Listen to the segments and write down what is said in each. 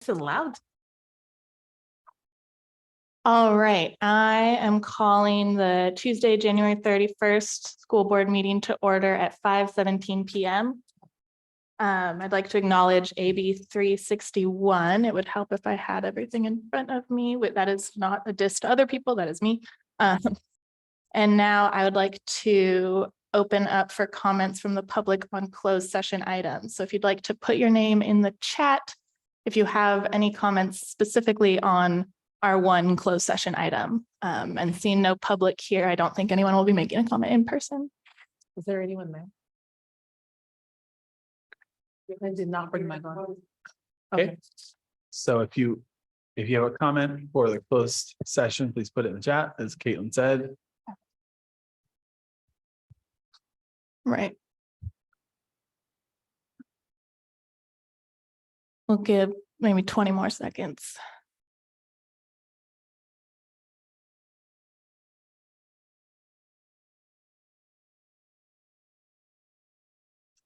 It's loud. All right, I am calling the Tuesday, January 31st school board meeting to order at 5:17 p.m. I'd like to acknowledge AB 361. It would help if I had everything in front of me. That is not a diss to other people, that is me. And now I would like to open up for comments from the public on closed session items. So if you'd like to put your name in the chat, if you have any comments specifically on our one closed session item, and seeing no public here, I don't think anyone will be making a comment in person. Is there anyone there? I did not bring my glasses. Okay. So if you have a comment for the closed session, please put it in the chat, as Caitlin said. Right. We'll give maybe 20 more seconds.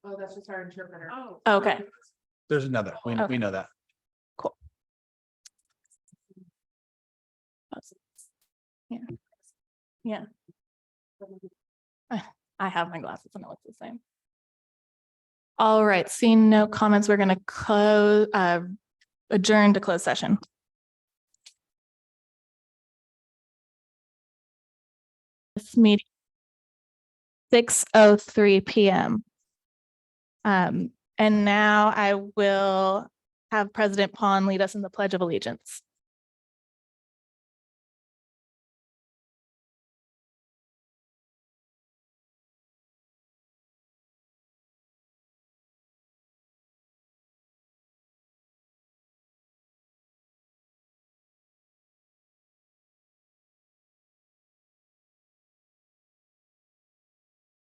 Oh, that's just our interpreter. Oh. Okay, There's another. We know that. cool. Yeah. Yeah. I have my glasses. I know it's the same. All right, seeing no comments, we're going to adjourn to closed session. This meeting 6:03 p.m. And now I will have President Pond lead us in the Pledge of Allegiance.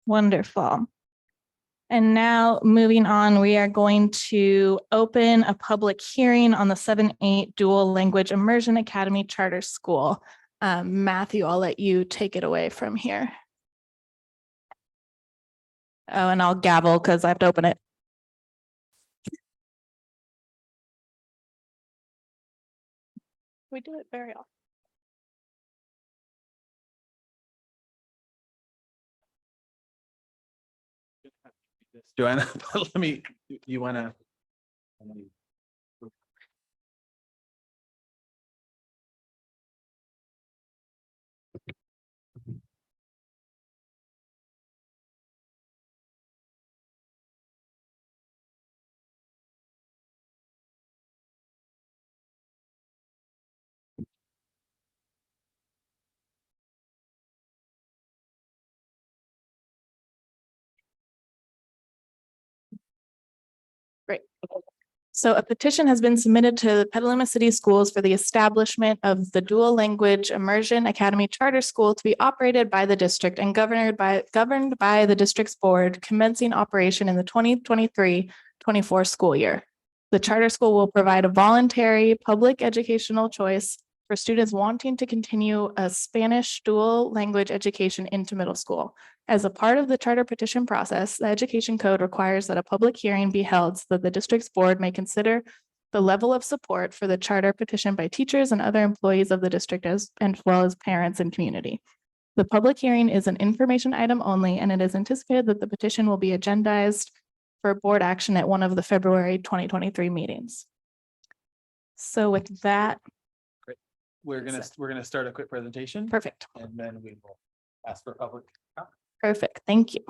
Wonderful. And now moving on, we are going to open a public hearing on the 7-8 Dual Language Immersion Academy Charter School. Matthew, I'll let you take it away from here. Oh, and I'll gavel because I have to open it. We do it very often. Joanna, you want to? Great. So a petition has been submitted to the Petaluma City Schools for the establishment of the Dual Language Immersion Academy Charter School to be operated by the district and governed by the district's board, commencing operation in the 2023-24 school year. The charter school will provide a voluntary public educational choice for students wanting to continue a Spanish dual language education into middle school. As a part of the charter petition process, the Education Code requires that a public hearing be held so that the district's board may consider the level of support for the charter petition by teachers and other employees of the district as well as parents and community. The public hearing is an information item only, and it is anticipated that the petition will be agendized for board action at one of the February 2023 meetings. So with that, We're gonna start a quick presentation. perfect, And then we will ask for public comment. perfect. Thank you.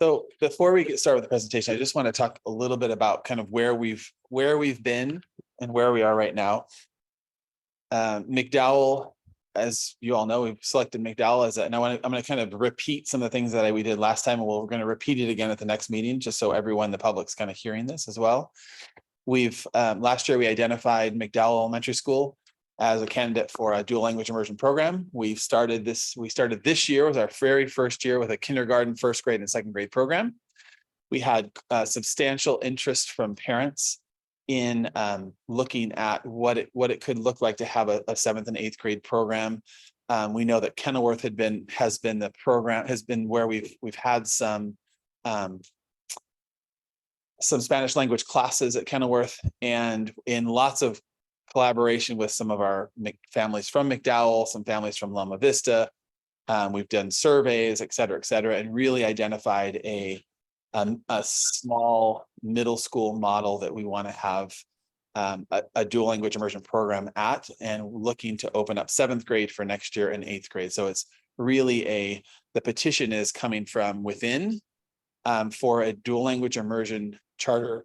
So before we get started with the presentation, I just want to talk a little bit about kind of where we've been and where we are right now. McDowell, as you all know, we've selected McDowell as and I'm going to kind of repeat some of the things that we did last time, and we're going to repeat it again at the next meeting, just so everyone, the public's kind of hearing this as well. We've last year we identified McDowell Elementary School as a candidate for a dual language immersion program. We started this year with our very first year with a kindergarten, first grade, and second grade program. We had substantial interest from parents in looking at what it could look like to have a 7th and 8th grade program. We know that Kenilworth has been where we've had some Spanish language classes at Kenilworth, and in lots of collaboration with some of our families from McDowell, some families from Loma Vista. We've done surveys, et cetera, and really identified a small middle school model that we want to have a dual language immersion program at, and looking to open up 7th grade for next year and 8th grade. So it's really the petition is coming from within for a dual language immersion charter.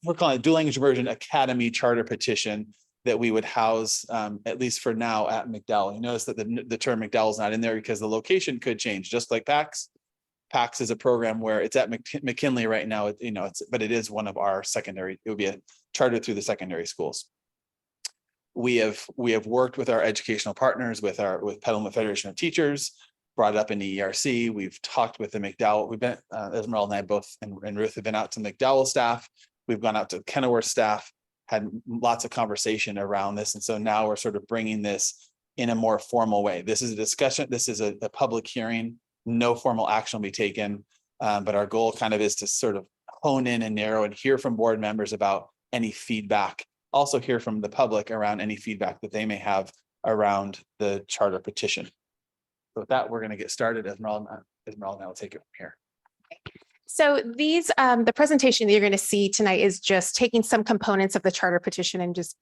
We're calling it dual language immersion academy charter petition that we would house, at least for now, at McDowell. You notice that the term McDowell is not in there because the location could change, just like PAX. PAX is a program where it's at McKinley right now. But it is one of our secondary. It would be a charter through the secondary schools. We have worked with our educational partners, with Petaluma Federation of Teachers, brought it up in the ERC. We've talked with the McDowell. We've been, Esmeralda and I both, and Ruth have been out to McDowell staff. We've gone out to Kenilworth staff, had lots of conversation around this. And so now we're sort of bringing this in a more formal way. This is a discussion. This is a public hearing. No formal action will be taken. But our goal kind of is to sort of hone in and narrow and hear from board members about any feedback. Also hear from the public around any feedback that they may have around the charter petition. So with that, we're going to get started. Esmeralda and I will take it from here. So these, the presentation that you're going to see tonight is just taking some components of the charter petition and just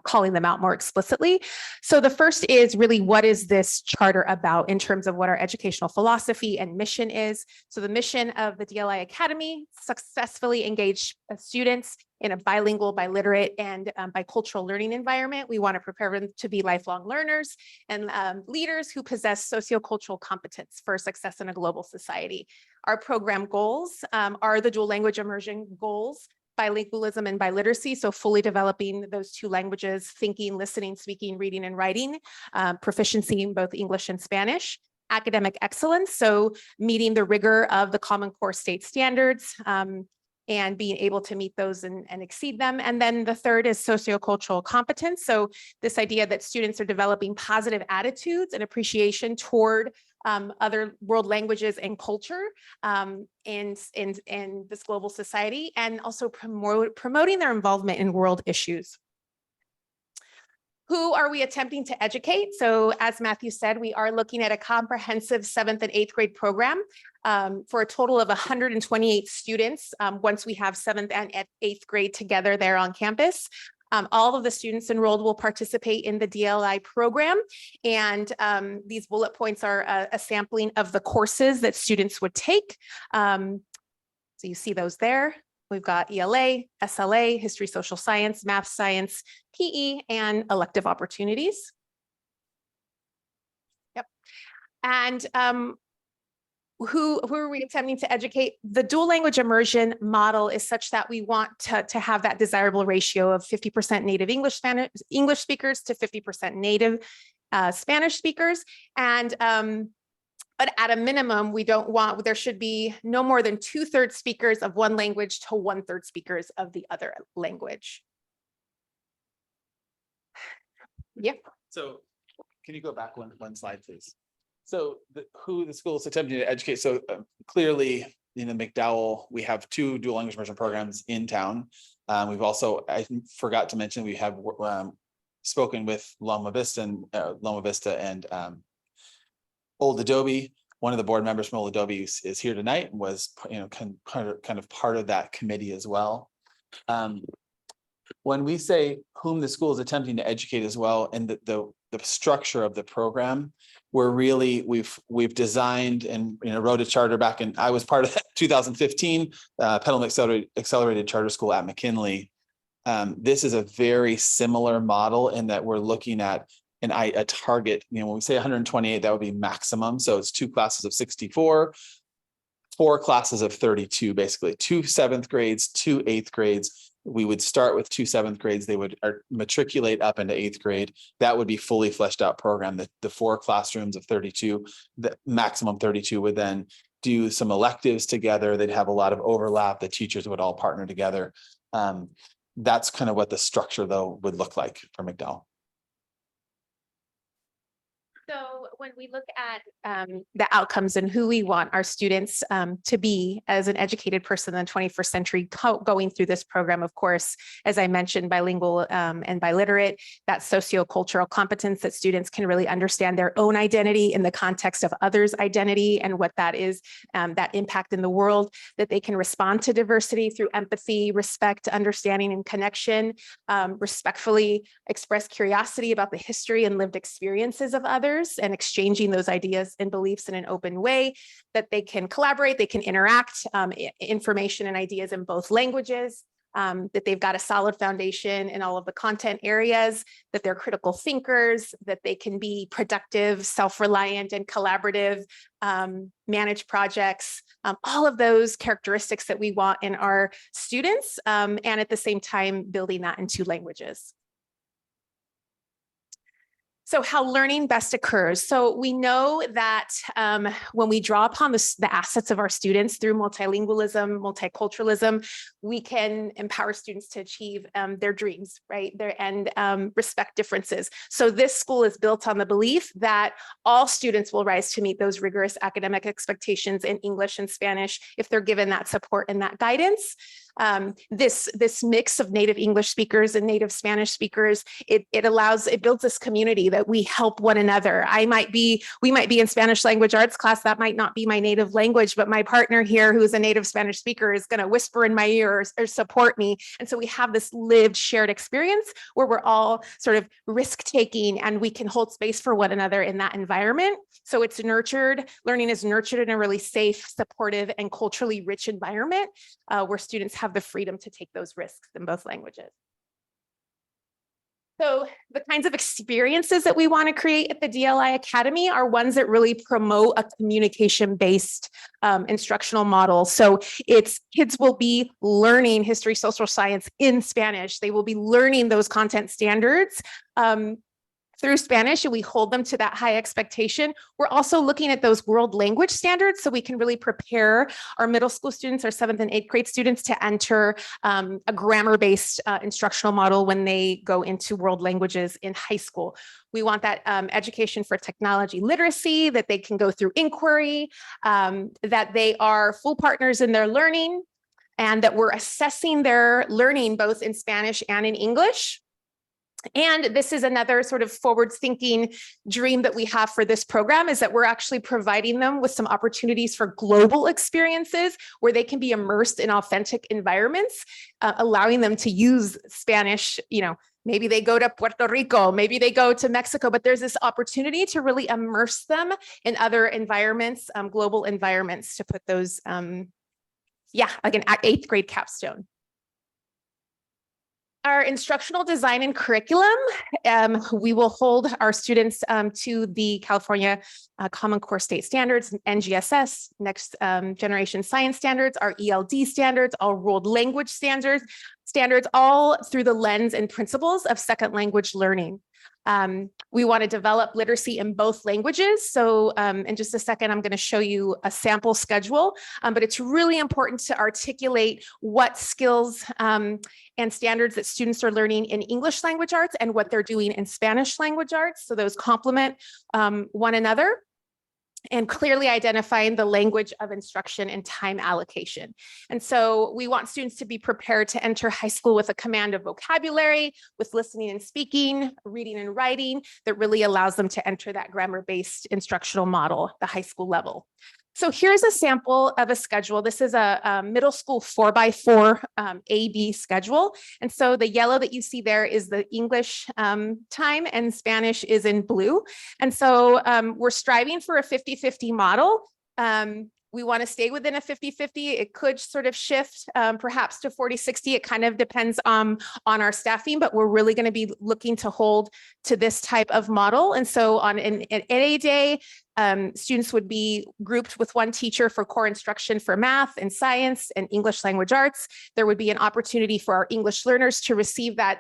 calling them out more explicitly. So the first is really, what is this charter about in terms of what our educational philosophy and mission is? So the mission of the DLI Academy: successfully engage students in a bilingual, biliterate, and bicultural learning environment. We want to prepare them to be lifelong learners and leaders who possess sociocultural competence for success in a global society. Our program goals are the dual language immersion goals: bilingualism and biliteracy, so fully developing those two languages, thinking, listening, speaking, reading, and writing, proficiency in both English and Spanish. Academic excellence, so meeting the rigor of the Common Core state standards, and being able to meet those and exceed them. And then the third is sociocultural competence. So this idea that students are developing positive attitudes and appreciation toward other world languages and culture in this global society, and also promoting their involvement in world issues. Who are we attempting to educate? So as Matthew said, we are looking at a comprehensive 7th and 8th grade program for a total of 128 students once we have 7th and 8th grade together there on campus. All of the students enrolled will participate in the DLI program, and these bullet points are a sampling of the courses that students would take. So you see those there. We've got ELA, SLA, history, social science, math, science, PE, and elective opportunities. Yep. And who are we attempting to educate? The dual language immersion model is such that we want to have that desirable ratio of 50% native English speakers to 50% native Spanish speakers. And but at a minimum, there should be no more than 2/3 speakers of one language to 1/3 speakers of the other language. Yep. So can you go back one slide, please? So who the school is attempting to educate. So clearly in the McDowell, we have 2 dual language immersion programs in town. We've also, I forgot to mention, we have spoken with Loma Vista and Old Adobe. One of the board members from Old Adobe is here tonight and was, kind of part of that committee as well. When we say whom the school is attempting to educate as well, and the structure of the program, we've designed and wrote a charter back in, I was part of that 2015 Petaluma Accelerated Charter School at McKinley. This is a very similar model in that we're looking at a target, when we say 128, that would be maximum. So it's 2 classes of 64, 4 classes of 32, basically 2 7th grades, 2 8th grades. We would start with 2 7th grades. They would matriculate up into 8th grade. That would be fully fleshed out program. The 4 classrooms of 32, the maximum 32 would then do some electives together. They'd have a lot of overlap. The teachers would all partner together. That's kind of what the structure though would look like for McDowell. So when we look at the outcomes and who we want our students to be as an educated person in the 21st century going through this program, of course, as I mentioned, bilingual and biliterate, that sociocultural competence that students can really understand their own identity in the context of others' identity and what that is, that impact in the world, that they can respond to diversity through empathy, respect, understanding, and connection, respectfully express curiosity about the history and lived experiences of others, and exchanging those ideas and beliefs in an open way, that they can collaborate, they can interact information and ideas in both languages, that they've got a solid foundation in all of the content areas, that they're critical thinkers, that they can be productive, self-reliant, and collaborative, manage projects, all of those characteristics that we want in our students, and at the same time, building that into languages. So how learning best occurs. So we know that when we draw upon the assets of our students through multilingualism, multiculturalism, we can empower students to achieve their dreams, right? And respect differences. So this school is built on the belief that all students will rise to meet those rigorous academic expectations in English and Spanish if they're given that support and that guidance. This mix of native English speakers and native Spanish speakers, it builds this community that we help one another. We might be in Spanish language arts class. That might not be my native language, but my partner here, who's a native Spanish speaker, is going to whisper in my ear or support me. And so we have this lived shared experience where we're all sort of risk-taking and we can hold space for one another in that environment. So it's nurtured, learning is nurtured in a really safe, supportive, and culturally rich environment where students have the freedom to take those risks in both languages. So the kinds of experiences that we want to create at the DLI Academy are ones that really promote a communication-based instructional model. So kids will be learning history, social science in Spanish. They will be learning those content standards through Spanish, and we hold them to that high expectation. We're also looking at those world language standards so we can really prepare our middle school students, our 7th and 8th grade students to enter a grammar-based instructional model when they go into world languages in high school. We want that education for technology literacy, that they can go through inquiry, that they are full partners in their learning, and that we're assessing their learning both in Spanish and in English. And this is another sort of forward-thinking dream that we have for this program, is that we're actually providing them with some opportunities for global experiences where they can be immersed in authentic environments, allowing them to use Spanish. Maybe they go to Puerto Rico, maybe they go to Mexico, but there's this opportunity to really immerse them in other environments, global environments, to put those, like an 8th grade capstone. Our instructional design and curriculum, we will hold our students to the California Common Core State Standards, NGSS, Next Generation Science Standards, our ELD standards, all world language standards, all through the lens and principles of second language learning. We want to develop literacy in both languages. So in just a second, I'm going to show you a sample schedule, but it's really important to articulate what skills and standards that students are learning in English language arts and what they're doing in Spanish language arts. So those complement one another. And clearly identifying the language of instruction and time allocation. And so we want students to be prepared to enter high school with a command of vocabulary, with listening and speaking, reading and writing, that really allows them to enter that grammar-based instructional model at the high school level. So here's a sample of a schedule. This is a middle school 4x4 AB schedule. And so the yellow that you see there is the English time, and Spanish is in blue. And so we're striving for a 50-50 model. We want to stay within a 50-50. It could sort of shift perhaps to 40-60. It kind of depends on our staffing, but we're really going to be looking to hold to this type of model. And so on an A day, Students would be grouped with one teacher for core instruction for math and science and English language arts. There would be an opportunity for our English learners to receive that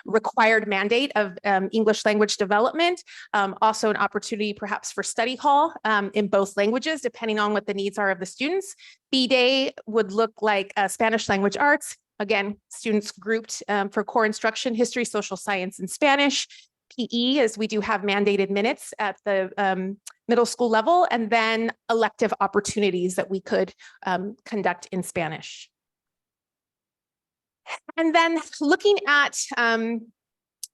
required mandate of English language development. Also an opportunity perhaps for study hall in both languages, depending on what the needs are of the students. B-Day would look like Spanish language arts. Again, students grouped for core instruction, history, social science, and Spanish. PE, as we do have mandated minutes at the middle school level, and then elective opportunities that we could conduct in Spanish. And then looking at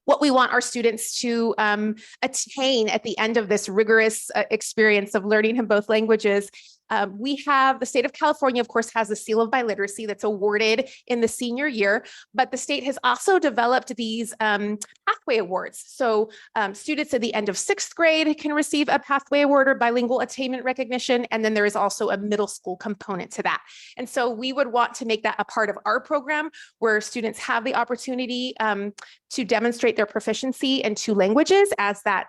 what we want our students to attain at the end of this rigorous experience of learning in both languages. We have the state of California, of course, has the seal of biliteracy that's awarded in the senior year, but the state has also developed these pathway awards. So students at the end of 6th grade can receive a pathway award or bilingual attainment recognition. And then there is also a middle school component to that. And so we would want to make that a part of our program where students have the opportunity to demonstrate their proficiency in 2 languages as that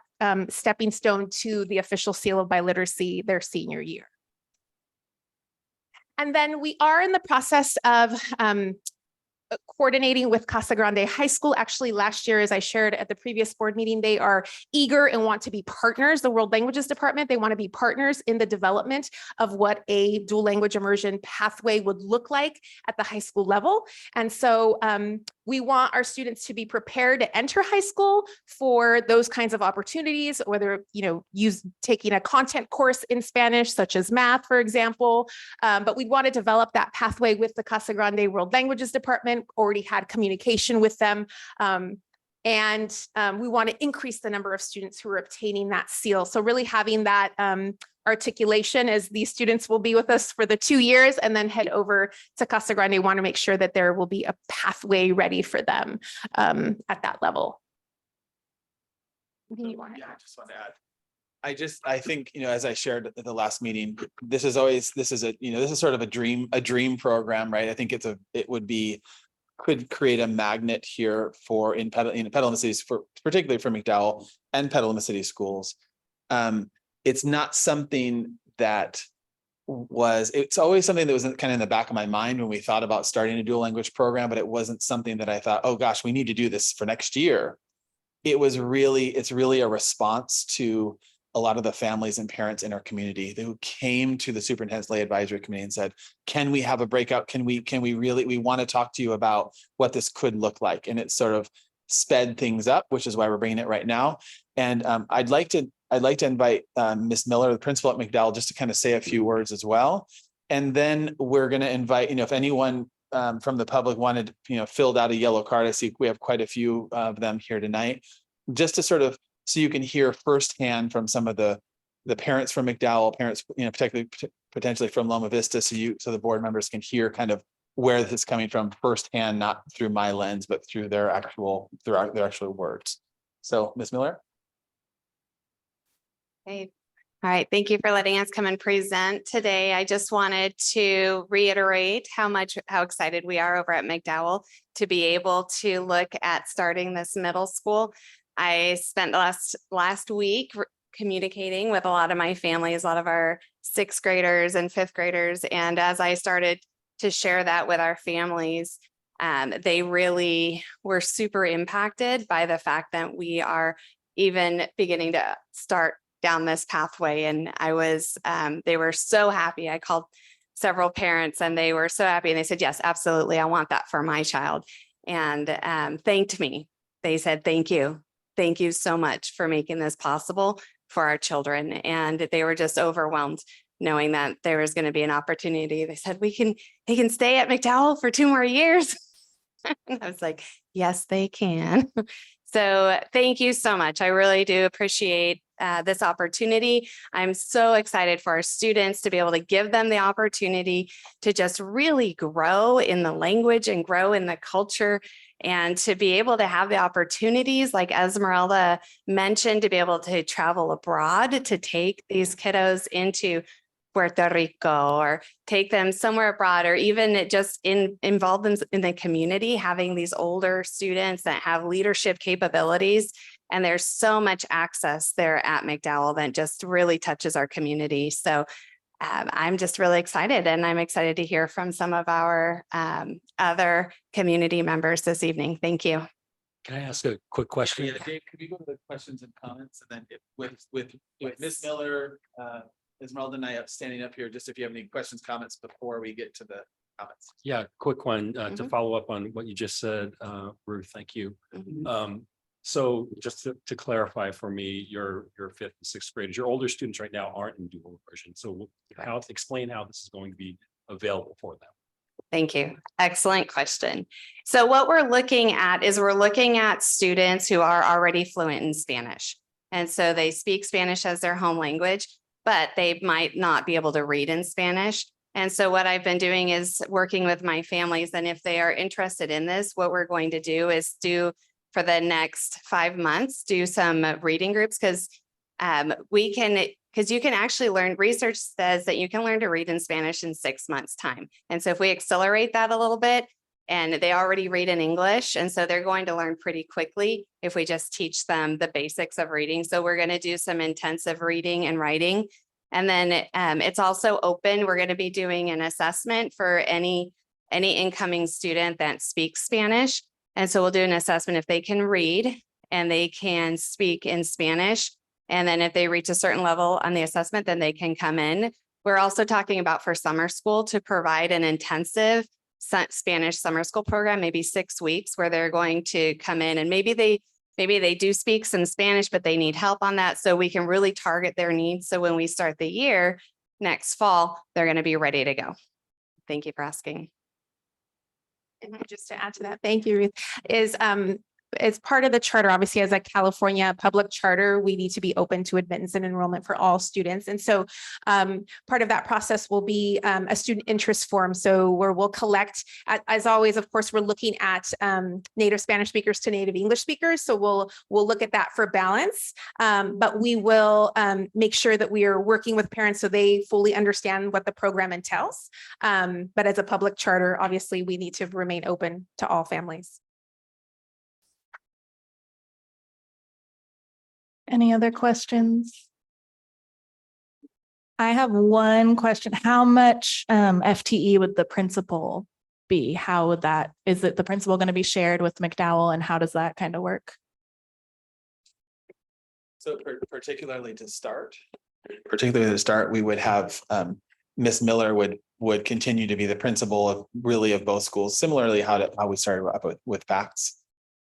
stepping stone to the official seal of biliteracy their senior year. And then we are in the process of coordinating with Casa Grande High School. Actually, last year, as I shared at the previous board meeting, they are eager and want to be partners. The World Languages Department, they want to be partners in the development of what a dual language immersion pathway would look like at the high school level. And so we want our students to be prepared to enter high school for those kinds of opportunities, whether, taking a content course in Spanish, such as math, for example. But we want to develop that pathway with the Casa Grande World Languages Department, already had communication with them. And we want to increase the number of students who are obtaining that seal. So really having that articulation as these students will be with us for the 2 years and then head over to Casa Grande. Want to make sure that there will be a pathway ready for them at that level. Yeah, I just want to add. I think, as I shared at the last meeting, this is sort of a dream program, right? I think could create a magnet here for in Petaluma City, particularly for McDowell and Petaluma City schools. It's not something that it's always something that was kind of in the back of my mind when we thought about starting a dual language program, but it wasn't something that I thought, oh gosh, we need to do this for next year. It's really a response to a lot of the families and parents in our community who came to the Superintendent's Lay Advisory Committee and said, can we have a breakout? We want to talk to you about what this could look like. And it sort of sped things up, which is why we're bringing it right now. And I'd like to invite Ms. Miller, the principal at McDowell, just to kind of say a few words as well. And then we're going to invite, if anyone from the public wanted, filled out a yellow card. I see we have quite a few of them here tonight, just to sort of, so you can hear firsthand from some of the parents from McDowell, parents, potentially from Loma Vista, so the board members can hear kind of where this is coming from firsthand, not through my lens, but through their actual words. So, Ms. Miller. Okay. All right. Thank you for letting us come and present today. I just wanted to reiterate how excited we are over at McDowell to be able to look at starting this middle school. I spent last week communicating with a lot of my families, a lot of our 6th graders and 5th graders. And as I started to share that with our families, they really were super impacted by the fact that we are even beginning to start down this pathway. And they were so happy. I called several parents and they were so happy. And they said, yes, absolutely. I want that for my child. And thanked me. They said, thank you. Thank you so much for making this possible for our children. And they were just overwhelmed knowing that there was going to be an opportunity. They said, they can stay at McDowell for 2 more years. And I was like, yes, they can. So thank you so much. I really do appreciate this opportunity. I'm so excited for our students to be able to give them the opportunity to just really grow in the language and grow in the culture, and to be able to have the opportunities, like Esmeralda mentioned, to be able to travel abroad, to take these kiddos into Puerto Rico or take them somewhere abroad, or even just involve them in the community, having these older students that have leadership capabilities And there's so much access there at McDowell that just really touches our community. So I'm just really excited, and I'm excited to hear from some of our other community members this evening. Thank you. Can I ask a quick question? Yeah, Dave, could we go to the questions and comments, and then with Ms. Miller, Esmeralda and I standing up here, just if you have any questions, comments before we get to the comments. Yeah, quick one to Mhm. follow up on what you just said, Ruth, thank you. Mhm. So just to clarify for me, your fifth and sixth graders, your older students right now aren't in dual immersion. So explain how this is going to be available for them. Thank you. Excellent question. So what we're looking at is we're looking at students who are already fluent in Spanish. And so they speak Spanish as their home language, but they might not be able to read in Spanish. And so what I've been doing is working with my families. And if they are interested in this, what we're going to do is for the next 5 months, do some reading groups, because you can actually learn, research says that you can learn to read in Spanish in 6 months' time. And so if we accelerate that a little bit, and they already read in English, and so they're going to learn pretty quickly if we just teach them the basics of reading. So we're going to do some intensive reading and writing. And then it's also open. We're going to be doing an assessment for any incoming student that speaks Spanish. And so we'll do an assessment if they can read and they can speak in Spanish. And then if they reach a certain level on the assessment, then they can come in. We're also talking about for summer school to provide an intensive Spanish summer school program, maybe 6 weeks, where they're going to come in and maybe they do speak some Spanish, but they need help on that. So we can really target their needs. So when we start the year next fall, they're going to be ready to go. Thank you for asking. And just to add to that, thank you, Ruth, is as part of the charter, obviously, as a California public charter, we need to be open to admittance and enrollment for all students. And so part of that process will be a student interest form. So where we'll collect, as always, of course, we're looking at native Spanish speakers to native English speakers. So we'll look at that for balance, but we will make sure that we are working with parents so they fully understand what the program entails. But as a public charter, obviously, we need to remain open to all families. Any other questions? I have one question. How much FTE would the principal be? How would that, is it the principal going to be shared with McDowell, and how does that kind of work? So particularly to start, we would have Miss Miller would continue to be the principal of both schools, similarly how we started up with facts.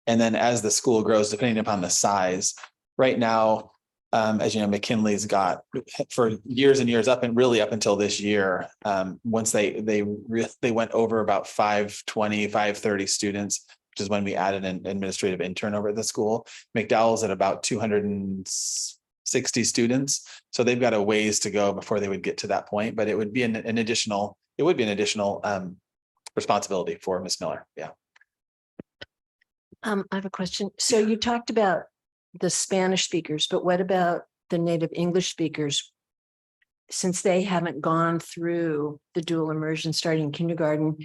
And then as the school grows, depending upon the size, right now, as you know, McKinley's got for years and years up until this year, once they went over about 530 students, which is when we added an administrative intern over at the school. McDowell's at about 260 students. So they've got a ways to go before they would get to that point, but it would be an additional responsibility for Miss Miller. Yeah. I have a question. So you talked about the Spanish speakers, but what about the native English speakers? Since they haven't gone through the dual immersion starting kindergarten,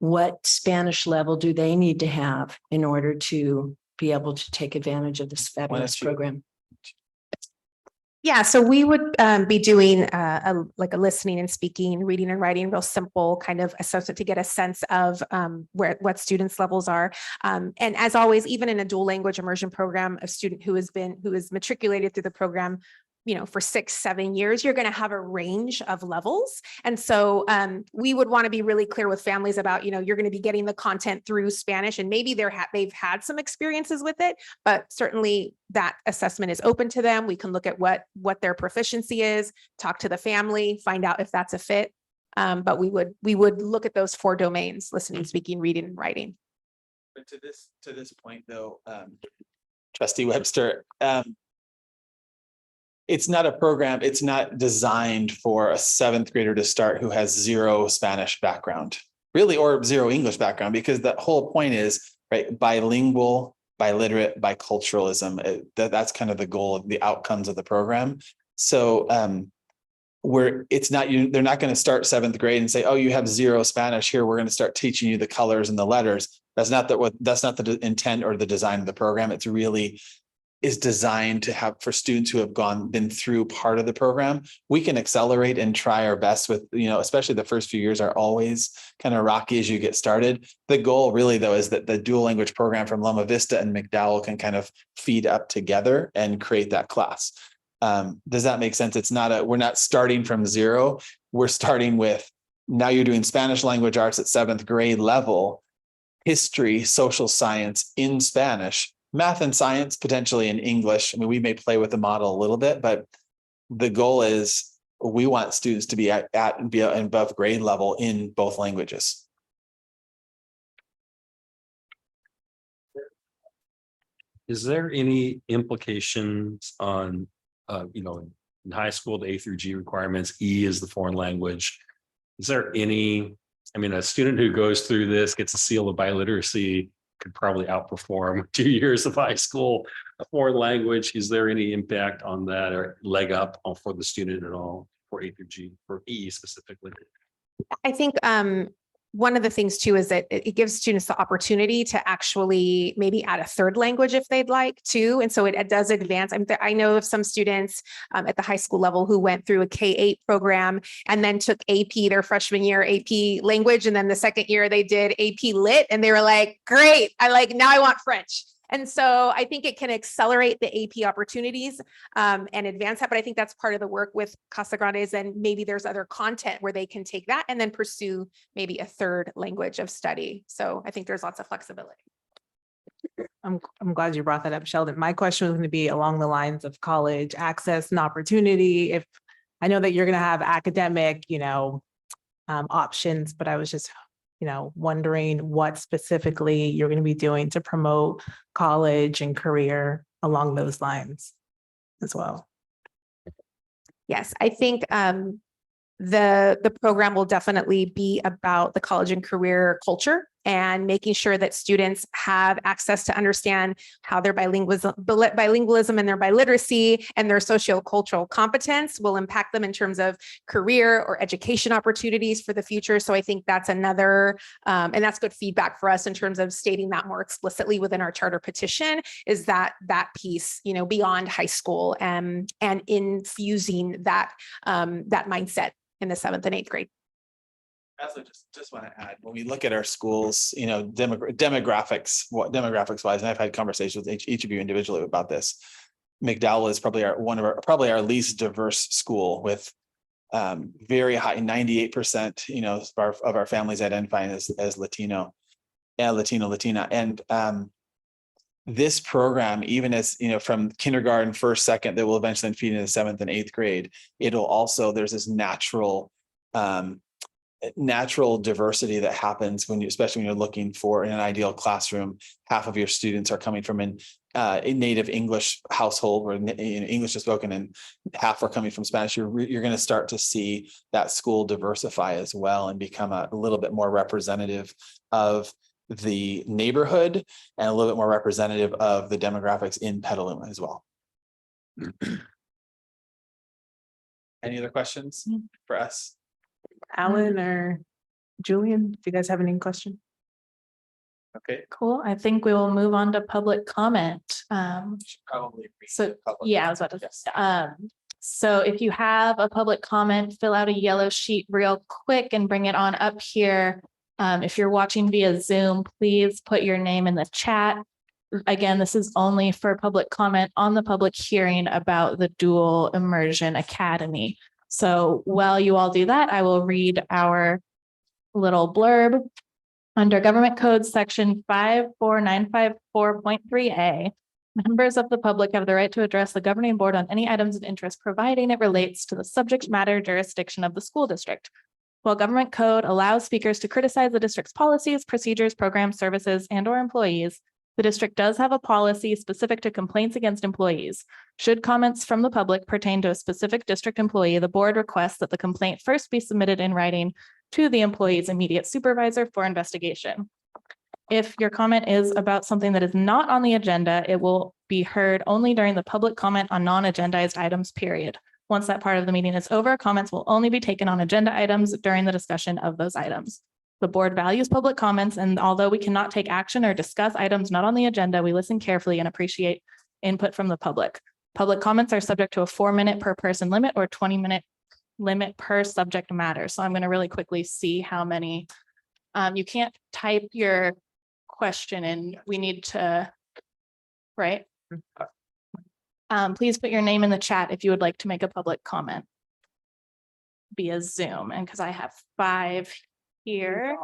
what Spanish level do they need to have in order to be able to take advantage of this fabulous program? Yeah, so we would be doing a listening and speaking, reading and writing, real simple kind of assessment to get a sense of what students' levels are. And as always, even in a dual language immersion program, a student who is matriculated through the program, for 6-7 years, you're going to have a range of levels. And so we would want to be really clear with families about, you're going to be getting the content through Spanish, and maybe they've had some experiences with it, but certainly that assessment is open to them. We can look at what their proficiency is, talk to the family, find out if that's a fit. But we would look at those 4 domains: listening, speaking, reading, and writing. But to this point, though, Trustee Webster, it's not a program. It's not designed for a 7th grader to start who has 0 Spanish background, really, or 0 English background, because the whole point is, right, bilingual, biliterate, biculturalism. That's kind of the goal of the outcomes of the program. So they're not going to start 7th grade and say, oh, you have 0 Spanish here, we're going to start teaching you the colors and the letters. That's not the intent or the design of the program. It's really is designed to have for students who have been through part of the program. We can accelerate and try our best with, especially the first few years are always kind of rocky as you get started. The goal really though is that the dual language program from Loma Vista and McDowell can kind of feed up together and create that class. Does that make sense? We're not starting from zero. We're starting with, now you're doing Spanish language arts at 7th grade level, history, social science in Spanish, math and science potentially in English. I mean, we may play with the model a little bit, but the goal is we want students to be at and be above grade level in both languages. Is there any implications on, in high school, the A through G requirements, E is the foreign language? Is there any, a student who goes through this, gets a seal of biliteracy, could probably outperform 2 years of high school, a foreign language. Is there any impact on that or leg up for the student at all for A through G, for E specifically? I think one of the things too is that it gives students the opportunity to actually maybe add a third language if they'd like to. And so it does advance. I know of some students at the high school level who went through a K-8 program and then took AP their freshman year, AP language. And then the second year they did AP Lit and they were like, great, now I want French. And so I think it can accelerate the AP opportunities and advance that. But I think that's part of the work with Casa Grande's, and maybe there's other content where they can take that and then pursue maybe a third language of study. So I think there's lots of flexibility. I'm glad you brought that up, Sheldon. My question was going to be along the lines of college access and opportunity. If I know that you're going to have academic, options, but I was just wondering what specifically you're going to be doing to promote college and career along those lines as well. Yes, I think the program will definitely be about the college and career culture and making sure that students have access to understand how their bilingualism and their biliteracy and their sociocultural competence will impact them in terms of career or education opportunities for the future. So I think that's another, and that's good feedback for us in terms of stating that more explicitly within our charter petition, is that piece, beyond high school and infusing that mindset in the 7th and 8th grade. I also just want to add, when we look at our schools, demographics wise, and I've had conversations with each of you individually about this. McDowell is probably our least diverse school, with very high 98%, of our families identifying as Latino, Latina, and this program, even as from kindergarten, 1st, 2nd, that will eventually feed into 7th and 8th grade. It'll also, there's this natural diversity that happens especially when you're looking for, in an ideal classroom, half of your students are coming from a native English household where English is spoken and half are coming from Spanish. You're going to start to see that school diversify as well and become a little bit more representative of the neighborhood and a little bit more representative of the demographics in Petaluma as well. Any other questions for us? Alan or Julian, do you guys have any question? Okay. Cool. I think we will move on to public comment. Probably. So yeah, I was about to. So if you have a public comment, fill out a yellow sheet real quick and bring it on up here. If you're watching via Zoom, please put your name in the chat. Again, this is only for public comment on the public hearing about the Dual Immersion Academy. So while you all do that, I will read our little blurb. Under Government Code Section 54954.3A, members of the public have the right to address the governing board on any items of interest, providing it relates to the subject matter jurisdiction of the school district. While government code allows speakers to criticize the district's policies, procedures, programs, services, and/or employees, the district does have a policy specific to complaints against employees. Should comments from the public pertain to a specific district employee, the board requests that the complaint first be submitted in writing to the employee's immediate supervisor for investigation. If your comment is about something that is not on the agenda, it will be heard only during the public comment on non-agendized items, period. Once that part of the meeting is over, comments will only be taken on agenda items during the discussion of those items. The board values public comments, and although we cannot take action or discuss items not on the agenda, we listen carefully and appreciate input from the public. Public comments are subject to a 4-minute per person limit or 20-minute limit per subject matter. So I'm going to really quickly see how many. You can't type your question in. We need to, right? Please put your name in the chat if you would like to make a public comment via Zoom. And because I have 5 here.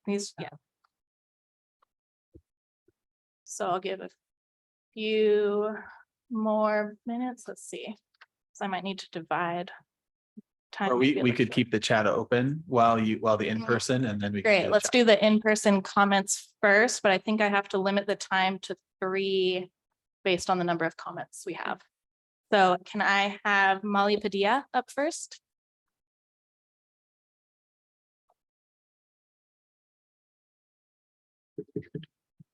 These, yeah. So I'll give a few more minutes. Let's see. So I might need to divide time. Or might be we a little could short. keep the chat open while the in-person, and then we. can Great, the let's chat. do the in-person comments first, but I think I have to limit the time to 3 based on the number of comments we have. So can I have Molly Padilla up first?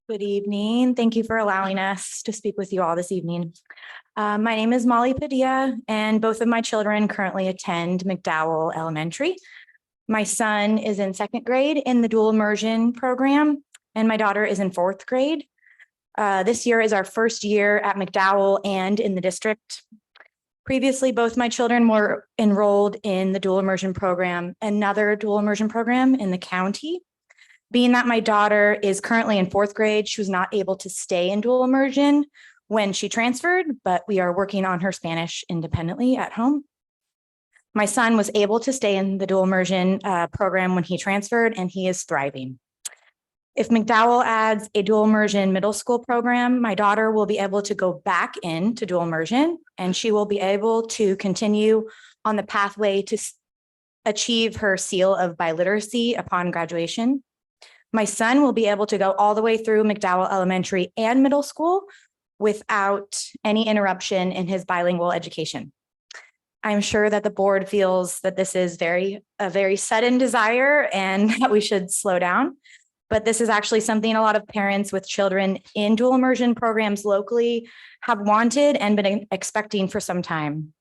Good evening. Thank you for allowing us to speak with you all this evening. My name is Molly Padilla, and both of my children currently attend McDowell Elementary. My son is in 2nd grade in the dual immersion program, and my daughter is in 4th grade. This year is our first year at McDowell and in the district. Previously, both my children were enrolled in the dual immersion program, another dual immersion program in the county. Being that my daughter is currently in 4th grade, she was not able to stay in dual immersion when she transferred, but we are working on her Spanish independently at home. My son was able to stay in the dual immersion program when he transferred, and he is thriving. If McDowell adds a dual immersion middle school program, my daughter will be able to go back into dual immersion, and she will be able to continue on the pathway to achieve her seal of biliteracy upon graduation. My son will be able to go all the way through McDowell Elementary and middle school without any interruption in his bilingual education. I'm sure that the board feels that this is a very sudden desire and that we should slow down. But this is actually something a lot of parents with children in dual immersion programs locally have wanted and been expecting for some time.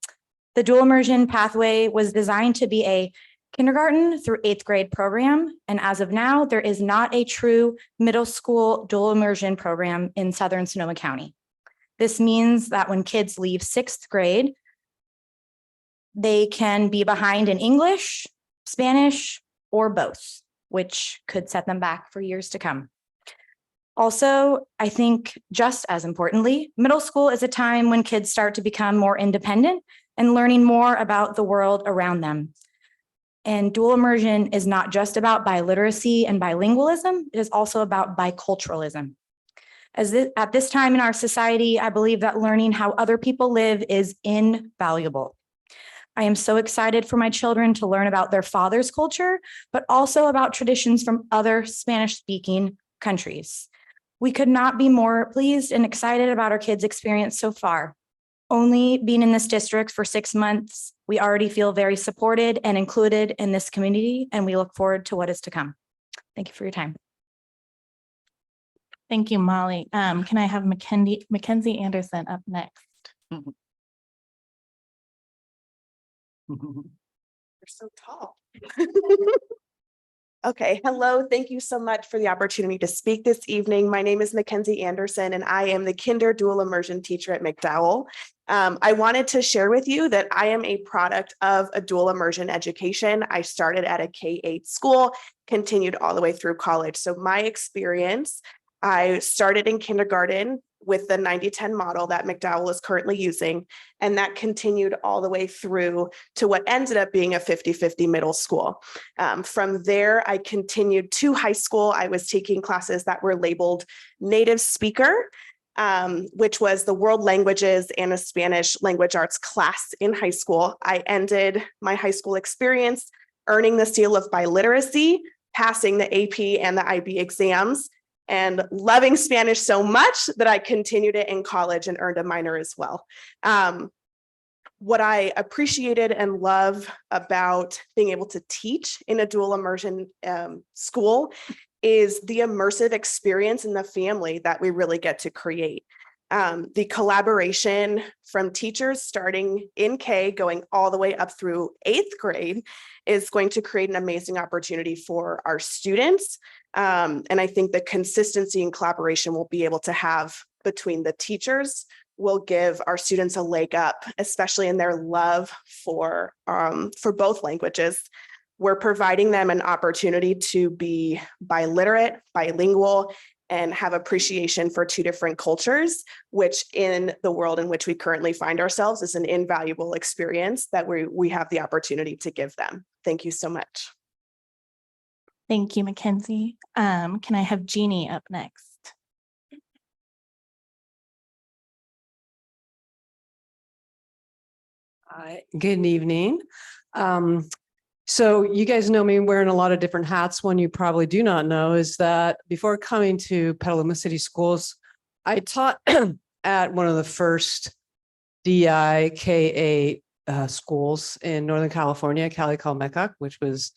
The dual immersion pathway was designed to be a kindergarten through 8th grade program. And as of now, there is not a true middle school dual immersion program in Southern Sonoma County. This means that when kids leave 6th grade, they can be behind in English, Spanish, or both, which could set them back for years to come. Also, I think just as importantly, middle school is a time when kids start to become more independent and learning more about the world around them. And dual immersion is not just about biliteracy and bilingualism, it is also about biculturalism. At this time in our society, I believe that learning how other people live is invaluable. I am so excited for my children to learn about their father's culture, but also about traditions from other Spanish-speaking countries. We could not be more pleased and excited about our kids' experience so far. Only being in this district for 6 months, we already feel very supported and included in this community, and we look forward to what is to come. Thank you for your time. Thank you, Molly. Can I have Mackenzie Anderson up next? You're so tall. Okay, hello. Thank you so much for the opportunity to speak this evening. My name is Mackenzie Anderson, and I am the Kinder Dual Immersion teacher at McDowell. I wanted to share with you that I am a product of a dual immersion education. I started at a K-8 school, continued all the way through college. So my experience, I started in kindergarten with the 90-10 model that McDowell is currently using, and that continued all the way through to what ended up being a 50-50 middle school. From there, I continued to high school. I was taking classes that were labeled native speaker, which was the world languages and a Spanish language arts class in high school. I ended my high school experience earning the seal of biliteracy, passing the AP and the IB exams, and loving Spanish so much that I continued it in college and earned a minor as well. What I appreciated and love about being able to teach in a dual immersion school is the immersive experience in the family that we really get to create. The collaboration from teachers starting in K going all the way up through 8th grade is going to create an amazing opportunity for our students. And I think the consistency and collaboration we'll be able to have between the teachers will give our students a leg up, especially in their love for both languages. We're providing them an opportunity to be biliterate, bilingual, and have appreciation for two different cultures, which in the world in which we currently find ourselves is an invaluable experience that we have the opportunity to give them. Thank you so much. Thank you, Mackenzie. Can I have Jeannie up next? Hi, good evening. So you guys know me wearing a lot of different hats. One you probably do not know is that before coming to Petaluma City Schools, I taught at one of the first DI K-8 schools in Northern California, Cali called Mecca, which was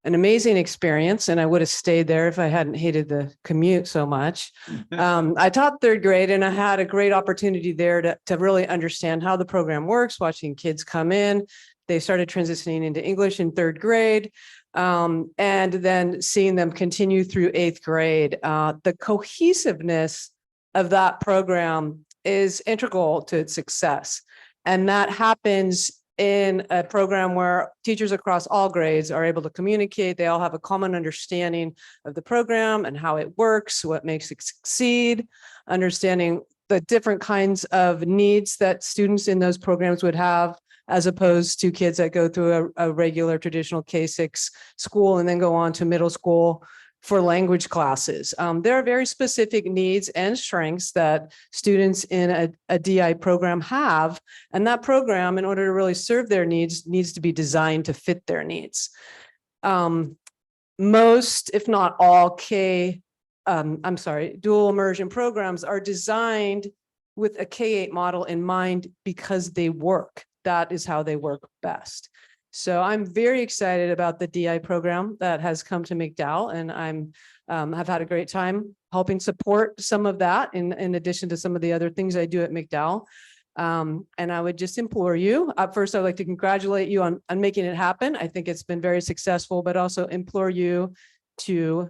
an amazing experience. And I would have stayed there if I hadn't hated the commute so much. I taught third grade and I had a great opportunity there to really understand how the program works, watching kids come in. They started transitioning into English in third grade, and then seeing them continue through eighth grade. The cohesiveness of that program is integral to its success. And that happens in a program where teachers across all grades are able to communicate. They all have a common understanding of the program and how it works, what makes it succeed, understanding the different kinds of needs that students in those programs would have, as opposed to kids that go through a regular traditional K-6 school and then go on to middle school for language classes. There are very specific needs and strengths that students in a DI program have. And that program, in order to really serve their needs to be designed to fit their needs. Most, if not all, dual immersion programs are designed with a K-8 model in mind because they work. That is how they work best. So I'm very excited about the DI program that has come to McDowell, and have had a great time helping support some of that in addition to some of the other things I do at McDowell. And I would just implore you, first, I'd like to congratulate you on making it happen. I think it's been very successful, but also implore you to,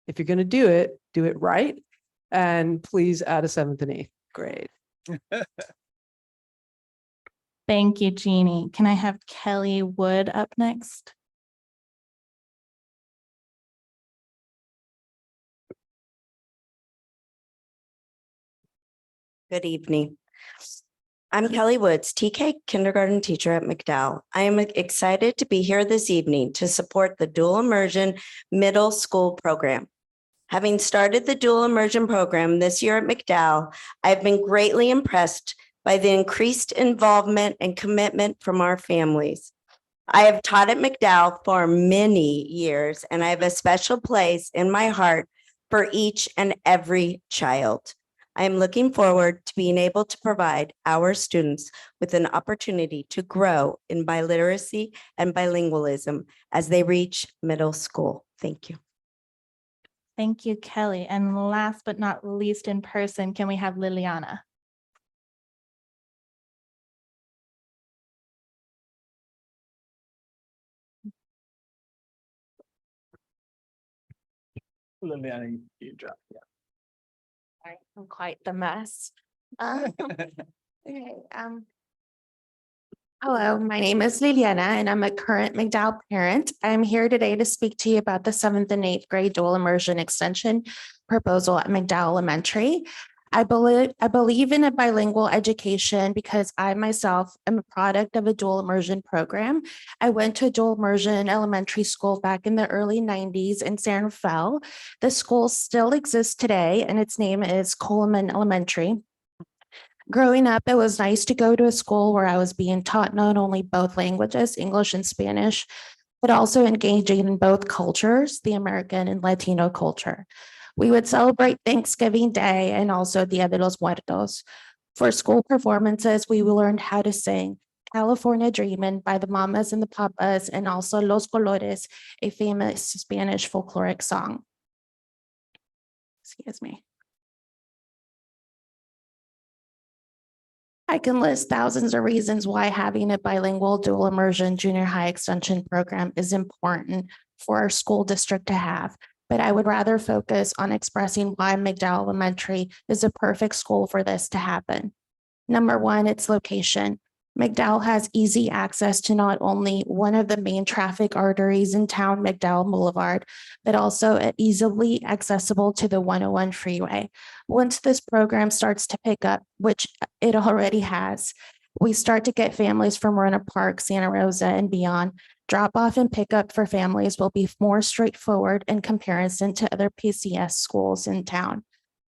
if you're going to do it right. And please add a 7th and 8th grade. Thank you, Jeannie. Can I have Kelly Wood up next? Good evening. I'm Kelly Woods, TK kindergarten teacher at McDowell. I am excited to be here this evening to support the dual immersion middle school program. Having started the dual immersion program this year at McDowell, I've been greatly impressed by the increased involvement and commitment from our families. I have taught at McDowell for many years, and I have a special place in my heart for each and every child. I am looking forward to being able to provide our students with an opportunity to grow in biliteracy and bilingualism as they reach middle school. Thank you. Thank you, Kelly. And last but not least in person, can we have Liliana? Liliana, you drop, yeah. Sorry, I'm quite the mess. Okay, hello, my name is Liliana and I'm a current McDowell parent. I'm here today to speak to you about the 7th and 8th grade dual immersion extension proposal at McDowell Elementary. I believe in a bilingual education because I myself am a product of a dual immersion program. I went to a dual immersion elementary school back in the early 90s in San Rafael. The school still exists today and its name is Coleman Elementary. Growing up, it was nice to go to a school where I was being taught not only both languages, English and Spanish, but also engaging in both cultures, the American and Latino culture. We would celebrate Thanksgiving Day and also Dia de los Muertos. For school performances, we learned how to sing California Dreamin' by the Mamas and the Papas, and also Los Colores, a famous Spanish folkloric song. Excuse me. I can list thousands of reasons why having a bilingual dual immersion junior high extension program is important for our school district to have. but I would rather focus on expressing why McDowell Elementary is a perfect school for this to happen. Number one, its location. McDowell has easy access to not only one of the main traffic arteries in town, McDowell Boulevard, but also easily accessible to the 101 freeway. Once this program starts to pick up, which it already has, we start to get families from Rohnert Park, Santa Rosa, and beyond. Drop off and pick up for families will be more straightforward in comparison to other PCS schools in town.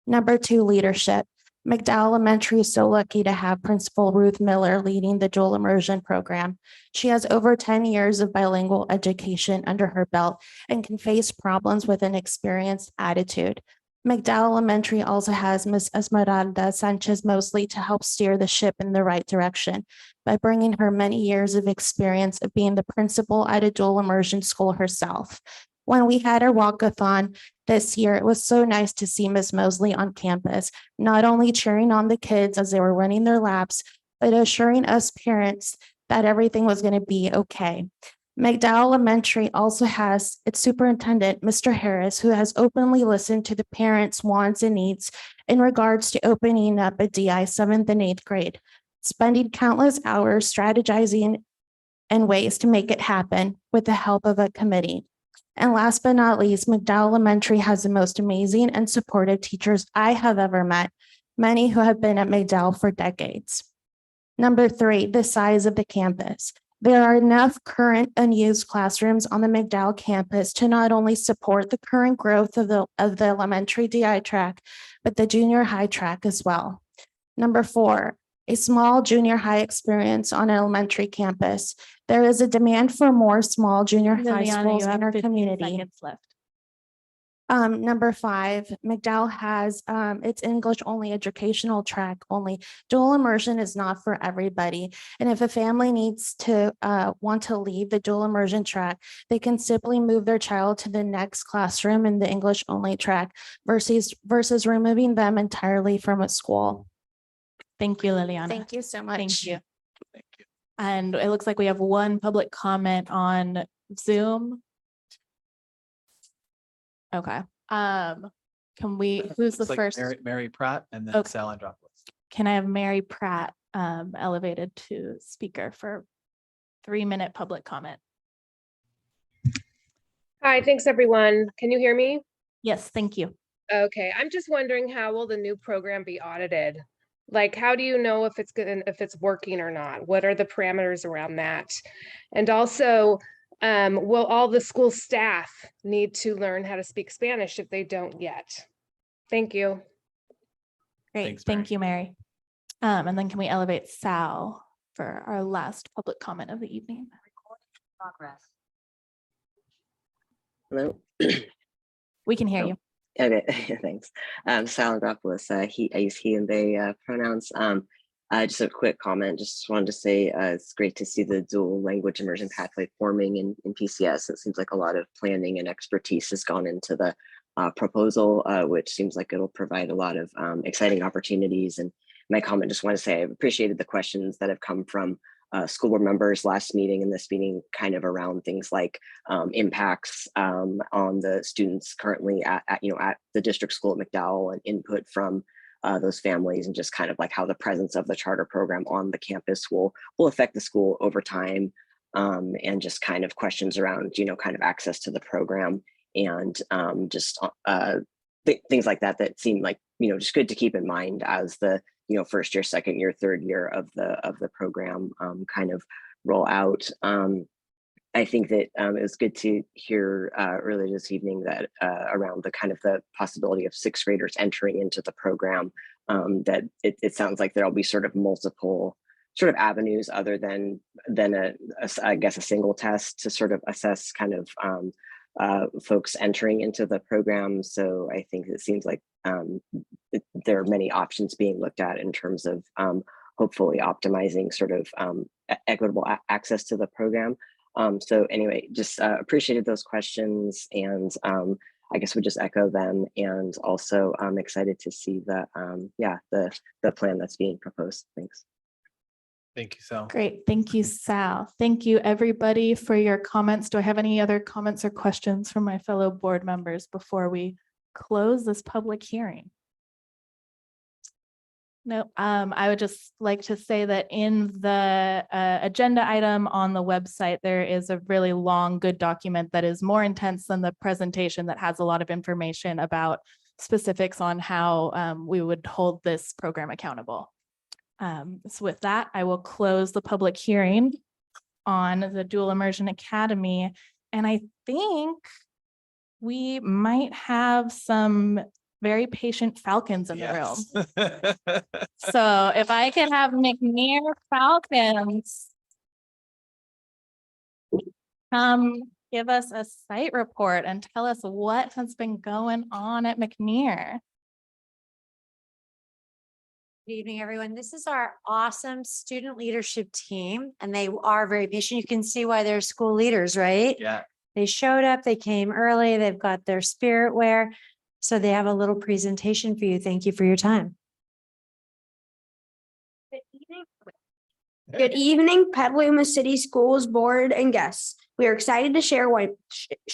Number two, leadership. McDowell Elementary is so lucky to have Principal Ruth Miller leading the dual immersion program. She has over 10 years of bilingual education under her belt and can face problems with an experienced attitude. McDowell Elementary also has Ms. Esmeralda Sanchez Mosley to help steer the ship in the right direction by bringing her many years of experience of being the principal at a dual immersion school herself. When we had our walkathon this year, it was so nice to see Ms. Mosley on campus, not only cheering on the kids as they were running their laps, but assuring us parents that everything was going to be okay. McDowell Elementary also has its superintendent, Mr. Harris, who has openly listened to the parents' wants and needs in regards to opening up a DI 7th and 8th grade, spending countless hours strategizing and ways to make it happen with the help of a committee. And last but not least, McDowell Elementary has the most amazing and supportive teachers I have ever met, many who have been at McDowell for decades. Number three, the size of the campus. There are enough current unused classrooms on the McDowell campus to not only support the current growth of the elementary DI track, but the junior high track as well. Number four, a small junior high experience on an elementary campus. There is a demand for more small junior high Liliana, schools you in our have 15 community. seconds left. Number 5, McDowell has its English only educational track only. Dual immersion is not for everybody. And if a family needs to want to leave the dual immersion track, they can simply move their child to the next classroom in the English only track versus removing them entirely from a school. Thank you, Liliana. Thank you so much. Thank you. Thank you. And it looks like we have one public comment on Zoom. Okay. Can we, who's the Looks like first? Mary Pratt and then Okay. Sal Andropoulos. Can I have Mary Pratt elevated to speaker for 3-minute public comment? Hi, thanks everyone. Can you hear me? Yes, thank you. Okay, I'm just wondering, how will the new program be audited? Like, how do you know if it's good, if it's working or not? What are the parameters around that? And also, will all the school staff need to learn how to speak Spanish if they don't yet? Thank you. Great, Thanks, thank you, Mary. And then can we elevate Sal for our last public comment of the evening? Progress. Hello. We can hear you. Okay, thanks. Sal Andropoulos, I use he and they pronouns. Just a quick comment. Just wanted to say it's great to see the dual language immersion pathway forming in PCS. It seems like a lot of planning and expertise has gone into the proposal, which seems like it'll provide a lot of exciting opportunities. And my comment, just want to say I've appreciated the questions that have come from school board members last meeting and this meeting, kind of around things like impacts on the students currently at the district school at McDowell, and input from those families, and just kind of like how the presence of the charter program on the campus will affect the school over time, and just kind of questions around kind of access to the program, and just things like that seem like just good to keep in mind as the first year, second year, third year of the program kind of roll out. I think that it was good to hear earlier this evening that around the kind of the possibility of sixth graders entering into the program, that it sounds like there'll be sort of multiple sort of avenues other than I guess a single test to sort of assess kind of folks entering into the program. So I think it seems like there are many options being looked at in terms of hopefully optimizing sort of equitable access to the program. So anyway, just appreciated those questions, and I guess we'll just echo them. And also I'm excited to see the plan that's being proposed. Thanks. Thank you, Sal. Great. Thank you, Sal. Thank you, everybody, for your comments. Do I have any other comments or questions from my fellow board members before we close this public hearing? No, I would just like to say that in the agenda item on the website, there is a really long, good document that is more intense than the presentation that has a lot of information about specifics on how we would hold this program accountable. So with that, I will close the public hearing on the Dual Immersion Academy. And I think we might have some very patient Falcons in the room. Yes. So if I can have McNair Falcons come give us a site report and tell us what has been going on at McNair. Good evening, everyone. This is our awesome student leadership team, and they are very patient. You can see why they're school leaders, right? Yeah. They showed up, they came early, they've got their spirit wear. So they have a little presentation for you. Thank you for your time. Good evening, Petaluma City Schools Board and guests. We are excited to share why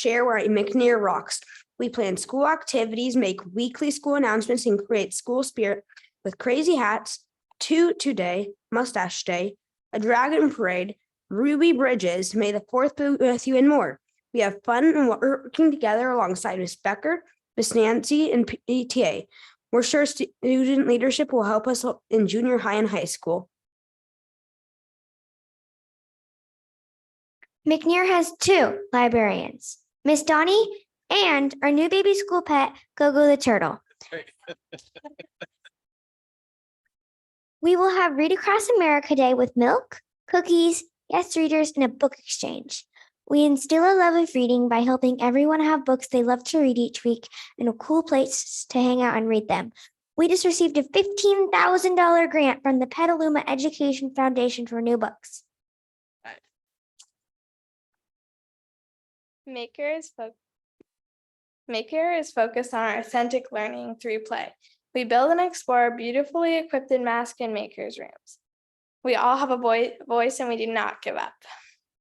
McNair rocks. We plan school activities, make weekly school announcements, and create school spirit with crazy hats, Today, Mustache Day, a dragon parade, Ruby Bridges, May the 4th be with you, and more. We have fun and working together alongside Miss Becker, Miss Nancy, and PTA. We're sure student leadership will help us in junior high and high school. McNair has 2 librarians, Miss Donnie and our new baby school pet, Gogo the turtle. We will have Read Across America Day with milk, cookies, guest readers, and a book exchange. We instill a love of reading by helping everyone have books they love to read each week and a cool place to hang out and read them. We just received a $15,000 grant from the Petaluma Education Foundation for new books. McNair is focused on our authentic learning through play. We build and explore beautifully equipped and masked in makers' rooms. We all have a voice and we do not give up.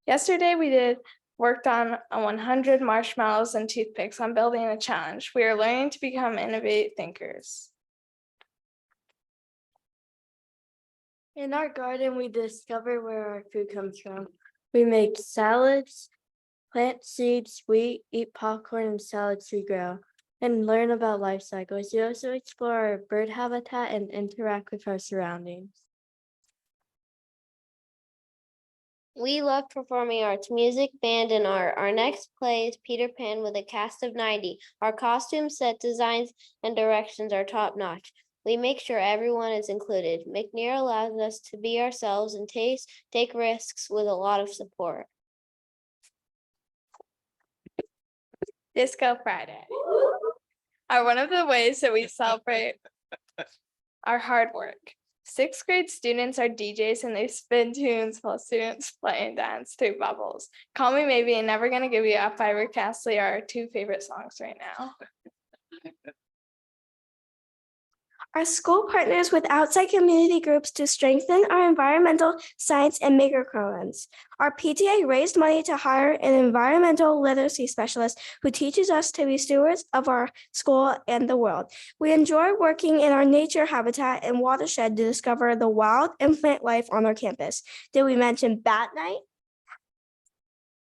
Yesterday we worked on 100 marshmallows and toothpicks on building a challenge. We are learning to become innovative thinkers. In our garden, we discover where our food comes from. We make salads, plant seeds, we eat popcorn and salads we grow, and learn about life cycles. We also explore our bird habitat and interact with our surroundings. We love performing arts, music, band, and art. Our next play is Peter Pan with a cast of 90. Our costume set designs and directions are top notch. We make sure everyone is included. McNair allows us to be ourselves and take risks with a lot of support. Disco Friday are one of the ways that we celebrate our hard work. 6th grade students are DJs and they spin tunes while students play and dance through bubbles. Call Me Maybe and Never Gonna Give You Up by Rick Astley are our 2 favorite songs right now. Our school partners with outside community groups to strengthen our environmental science and maker programs. Our PTA raised money to hire an environmental literacy specialist who teaches us to be stewards of our school and the world. We enjoy working in our nature habitat and watershed to discover the wild and plant life on our campus. Did we mention Bat Night?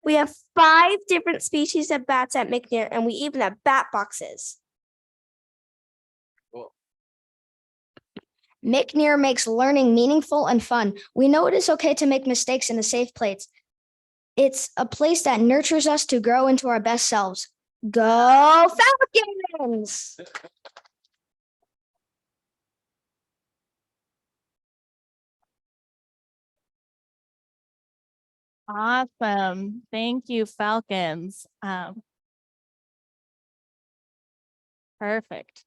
We have 5 different species of bats at McNair, and we even have bat boxes. McNair makes learning meaningful and fun. We know it is okay to make mistakes in a safe place. It's a place that nurtures us to grow into our best selves. Go Falcons! Awesome. Thank you, Falcons. Perfect.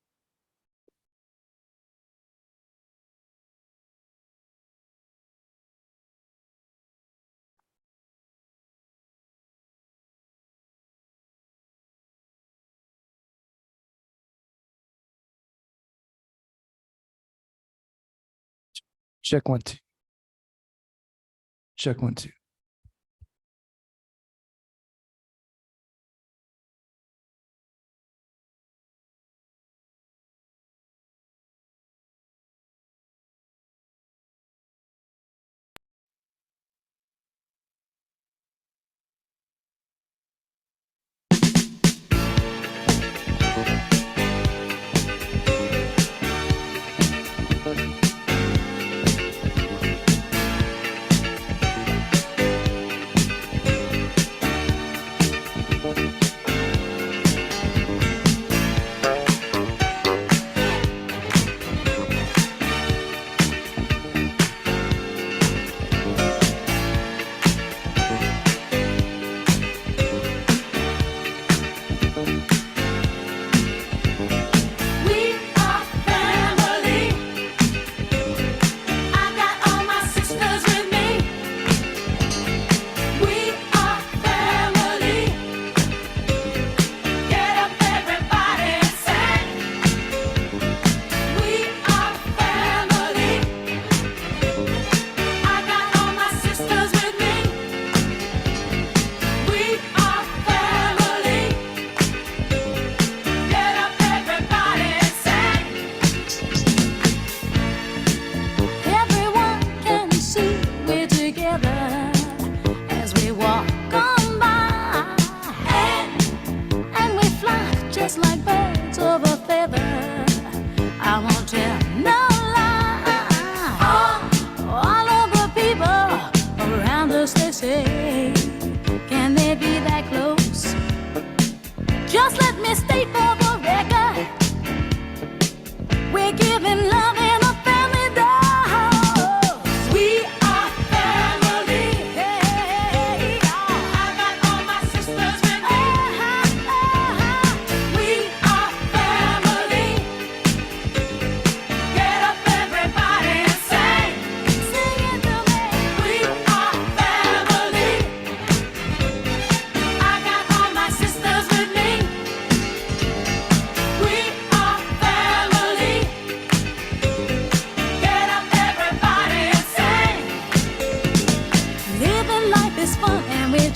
Check 1, 2. Check 1, 2.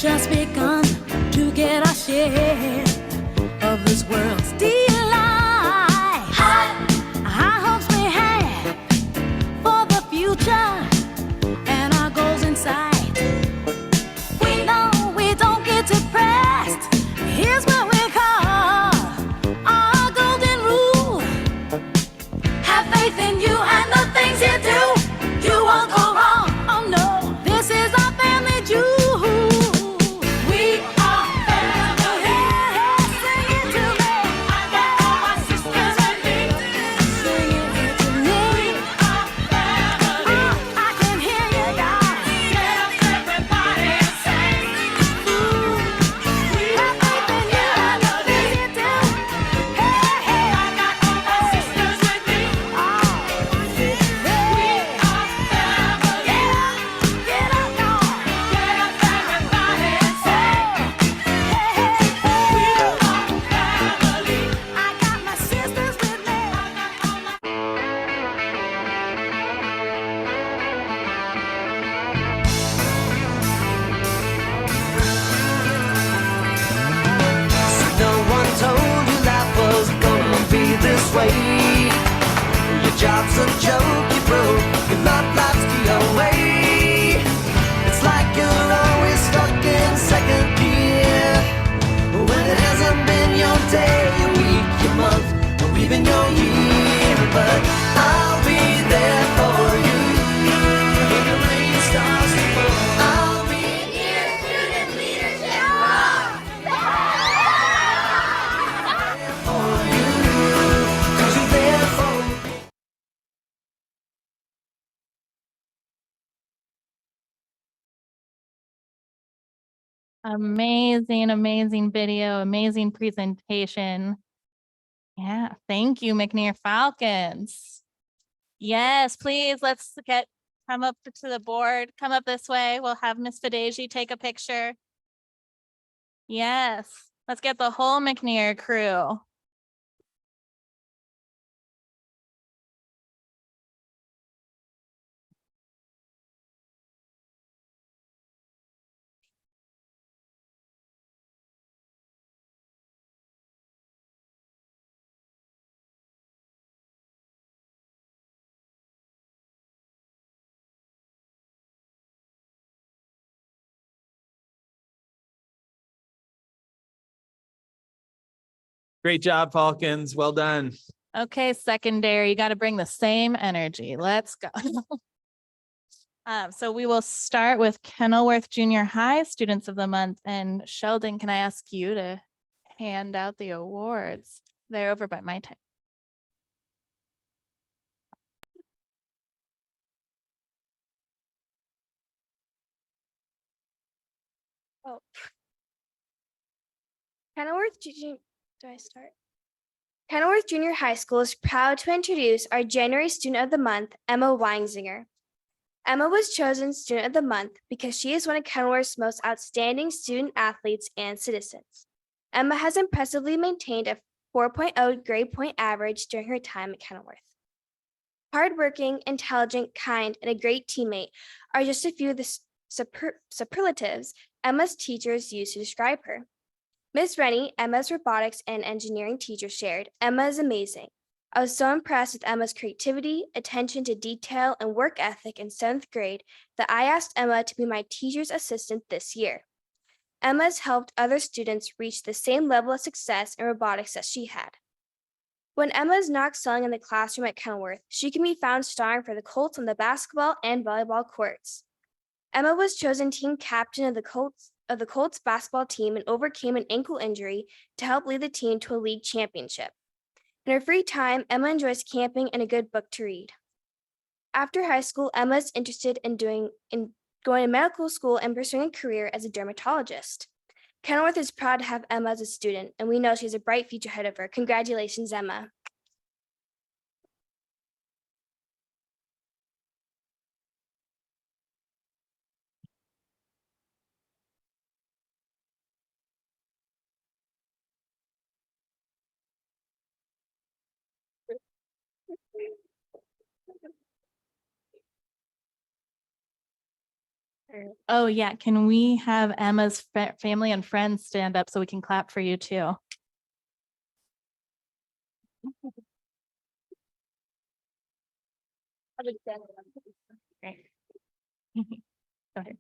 just begun to get our share of this world's delight. High hopes we have for the future and our goals in sight. We know we don't get depressed. Here's what we call our golden rule. Have faith in you and the things you do. You won't go wrong. Oh no, this is our family jewel. Your job's a joke, you broke, your love life's the away. It's like you're always stuck in second gear, when it hasn't been your day, your week, your month, or even your year. But I'll be there for you when the rain starts to fall. I'll be here, student leadership. For you, 'cause you're there for me. Amazing, amazing video, amazing presentation. Yeah, thank you, McNair Falcons. Yes, please, let's come up to the board, come up this way. We'll have Miss Fideji take a picture. Yes, let's get the whole McNair crew. Great job, Falcons. Well done. Okay, secondary, you got to bring the same energy. Let's go. So we will start with Kenilworth Junior High Students of the Month. And Sheldon, can I ask you to hand out the awards? They're over by my table. Oh. Kenilworth Junior, do I start? Kenilworth Junior High School is proud to introduce our January Student of the Month, Emma Weinzinger. Emma was chosen Student of the Month because she is one of Kenilworth's most outstanding student athletes and citizens. Emma has impressively maintained a 4.0 grade point average during her time at Kenilworth. Hardworking, intelligent, kind, and a great teammate are just a few of the superlatives Emma's teachers used to describe her. Ms. Rennie, Emma's robotics and engineering teacher, shared, "Emma is amazing. I was so impressed with Emma's creativity, attention to detail, and work ethic in 7th grade that I asked Emma to be my teacher's assistant this year. Emma has helped other students reach the same level of success in robotics that she had." When Emma is not excelling in the classroom at Kenilworth, she can be found starring for the Colts on the basketball and volleyball courts. Emma was chosen team captain of the Colts basketball team and overcame an ankle injury to help lead the team to a league championship. In her free time, Emma enjoys camping and a good book to read. After high school, Emma is interested in going to medical school and pursuing a career as a dermatologist. Kenilworth is proud to have Emma as a student, and we know she has a bright future ahead of her. Congratulations, Emma. Oh yeah, can we have Emma's family and friends stand up so we can clap for you too? Great. Go ahead.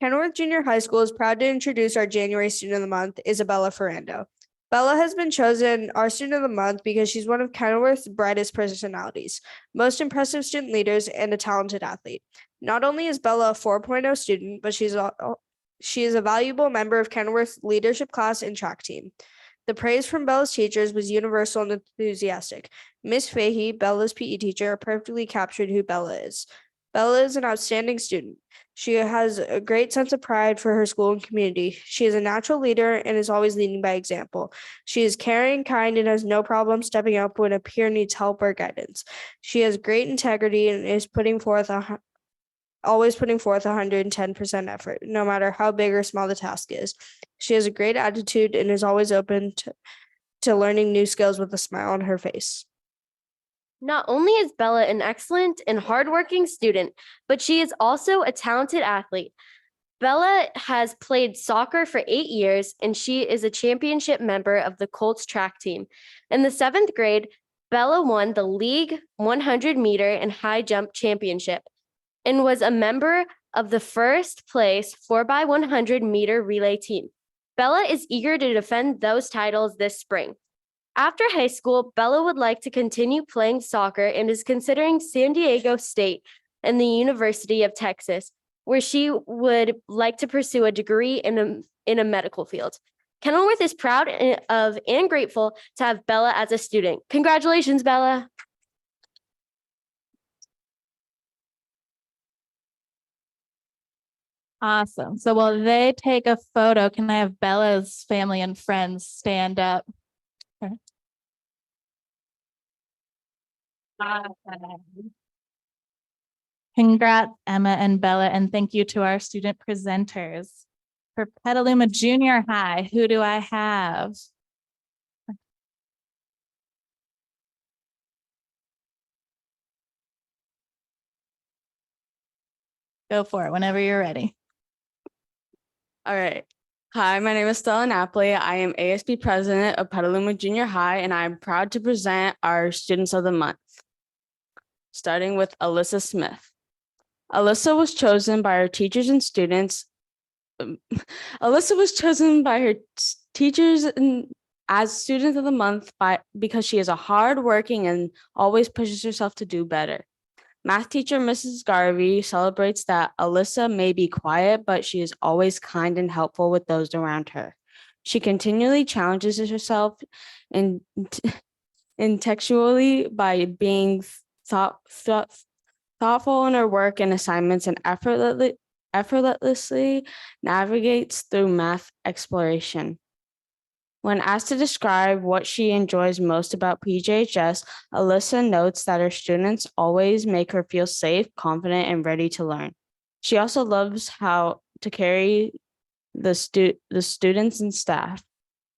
Kenilworth Junior High School is proud to introduce our January Student of the Month, Isabella Ferrando. Bella has been chosen our Student of the Month because she's one of Kenilworth's brightest personalities, most impressive student leaders, and a talented athlete. Not only is Bella a 4.0 student, but she is a valuable member of Kenilworth's leadership class and track team. The praise from Bella's teachers was universal and enthusiastic. Miss Fahey, Bella's PE teacher, perfectly captured who Bella is. Bella is an outstanding student. She has a great sense of pride for her school and community. She is a natural leader and is always leading by example. She is caring, kind, and has no problem stepping up when a peer needs help or guidance. She has great integrity and is always putting forth 110% effort, no matter how big or small the task is. She has a great attitude and is always open to learning new skills with a smile on her face. Not only is Bella an excellent and hardworking student, but she is also a talented athlete. Bella has played soccer for 8 years, and she is a championship member of the Colts track team. In the 7th grade, Bella won the league 100-meter and high jump championship and was a member of the first place 4x100-meter relay team. Bella is eager to defend those titles this spring. After high school, Bella would like to continue playing soccer and is considering San Diego State and the University of Texas, where she would like to pursue a degree in a medical field. Kenilworth is proud of and grateful to have Bella as a student. Congratulations, Bella. Awesome. So while they take a photo, can I have Bella's family and friends stand up? Okay. Congrats, Emma and Bella, and thank you to our student presenters. For Petaluma Junior High, who do I have? Go for it whenever you're ready. All right. Hi, my name is Stella Napoli. I am ASB president of Petaluma Junior High, and I'm proud to present our Students of the Month, starting with Alyssa Smith. Alyssa was chosen by her teachers and students. Alyssa was chosen by her teachers and as Student of the Month because she is a hardworking and always pushes herself to do better. Math teacher Mrs. Garvey celebrates that Alyssa may be quiet, but she is always kind and helpful with those around her. She continually challenges herself intellectually by being thoughtful in her work and assignments and effortlessly navigates through math exploration. When asked to describe what she enjoys most about PJHS, Alyssa notes that her students always make her feel safe, confident, and ready to learn. She also loves how to carry the students and staff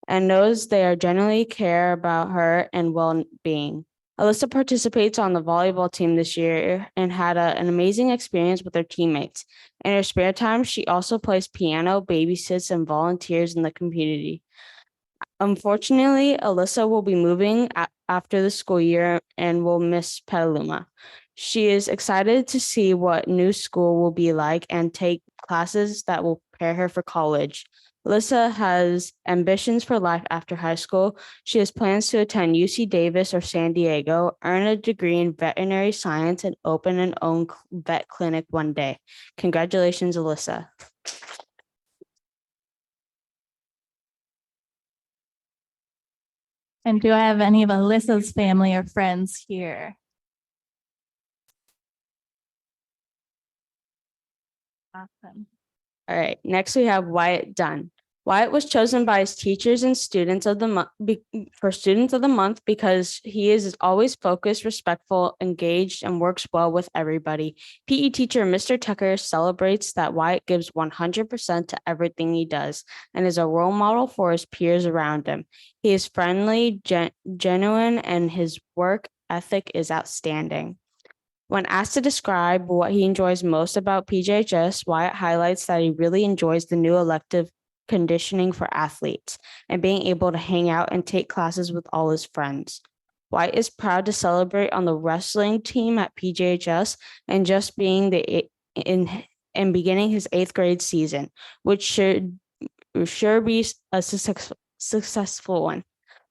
and knows they are genuinely care about her and well-being. Alyssa participates on the volleyball team this year and had an amazing experience with her teammates. In her spare time, she also plays piano, babysits, and volunteers in the community. Unfortunately, Alyssa will be moving after the school year and will miss Petaluma. She is excited to see what new school will be like and take classes that will prepare her for college. Alyssa has ambitions for life after high school. She has plans to attend UC Davis or San Diego, earn a degree in veterinary science, and open an own vet clinic one day. Congratulations, Alyssa. And do I have any of Alyssa's family or friends here? Awesome. All right, next we have Wyatt Dunn. Wyatt was chosen by his teachers and students of the month for Students of the Month because he is always focused, respectful, engaged, and works well with everybody. PE teacher Mr. Tucker celebrates that Wyatt gives 100% to everything he does and is a role model for his peers around him. He is friendly, genuine, and his work ethic is outstanding. When asked to describe what he enjoys most about PJHS, Wyatt highlights that he really enjoys the new elective conditioning for athletes and being able to hang out and take classes with all his friends. Wyatt is proud to celebrate on the wrestling team at PJHS and just being in beginning his 8th grade season, which should be a successful one.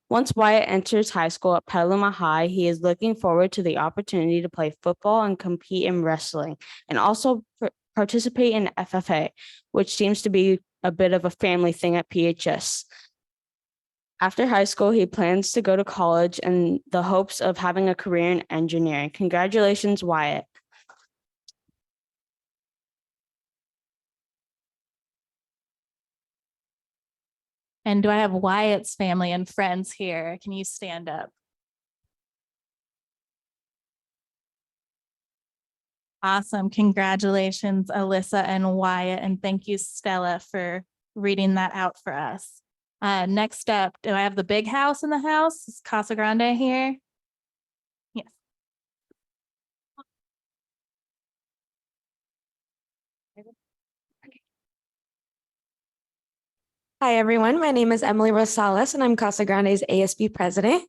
Once Wyatt enters high school at Petaluma High, he is looking forward to the opportunity to play football and compete in wrestling, and also participate in FFA, which seems to be a bit of a family thing at PHS. After high school, he plans to go to college in the hopes of having a career in engineering. Congratulations, Wyatt. And do I have Wyatt's family and friends here? Can you stand up? Awesome. Congratulations, Alyssa and Wyatt. And thank you, Stella, for reading that out for us. Next up, do I have the big house in the house? Is Casa Grande here? Yes. Hi, everyone. My name is Emily Rosales, and I'm Casa Grande's ASB president.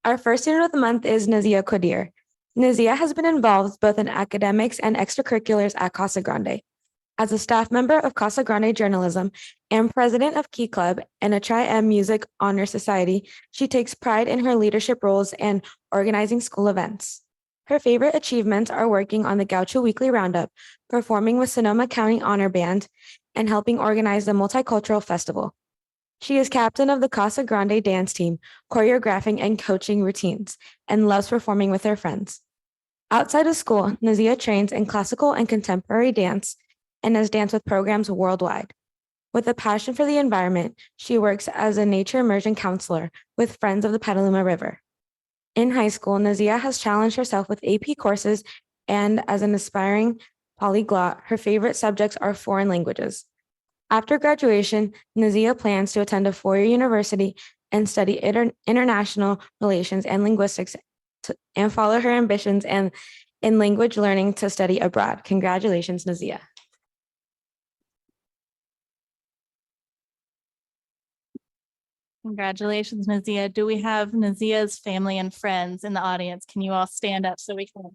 Our first student of the month is Nazia Qadir. Nazia has been involved both in academics and extracurriculars at Casa Grande. As a staff member of Casa Grande Journalism and president of Key Club and a Tri-M Music Honor Society, she takes pride in her leadership roles and organizing school events. Her favorite achievements are working on the Gaucho Weekly Roundup, performing with Sonoma County Honor Band, and helping organize the Multicultural Festival. She is captain of the Casa Grande dance team, choreographing and coaching routines, and loves performing with her friends. Outside of school, Nazia trains in classical and contemporary dance and has danced with programs worldwide. With a passion for the environment, she works as a nature immersion counselor with Friends of the Petaluma River. In high school, Nazia has challenged herself with AP courses, and as an aspiring polyglot, her favorite subjects are foreign languages. After graduation, Nazia plans to attend a four-year university and study international relations and linguistics and follow her ambitions and in language learning to study abroad. Congratulations, Nazia. Congratulations, Nazia. Do we have Nazia's family and friends in the audience? Can you all stand up so we can?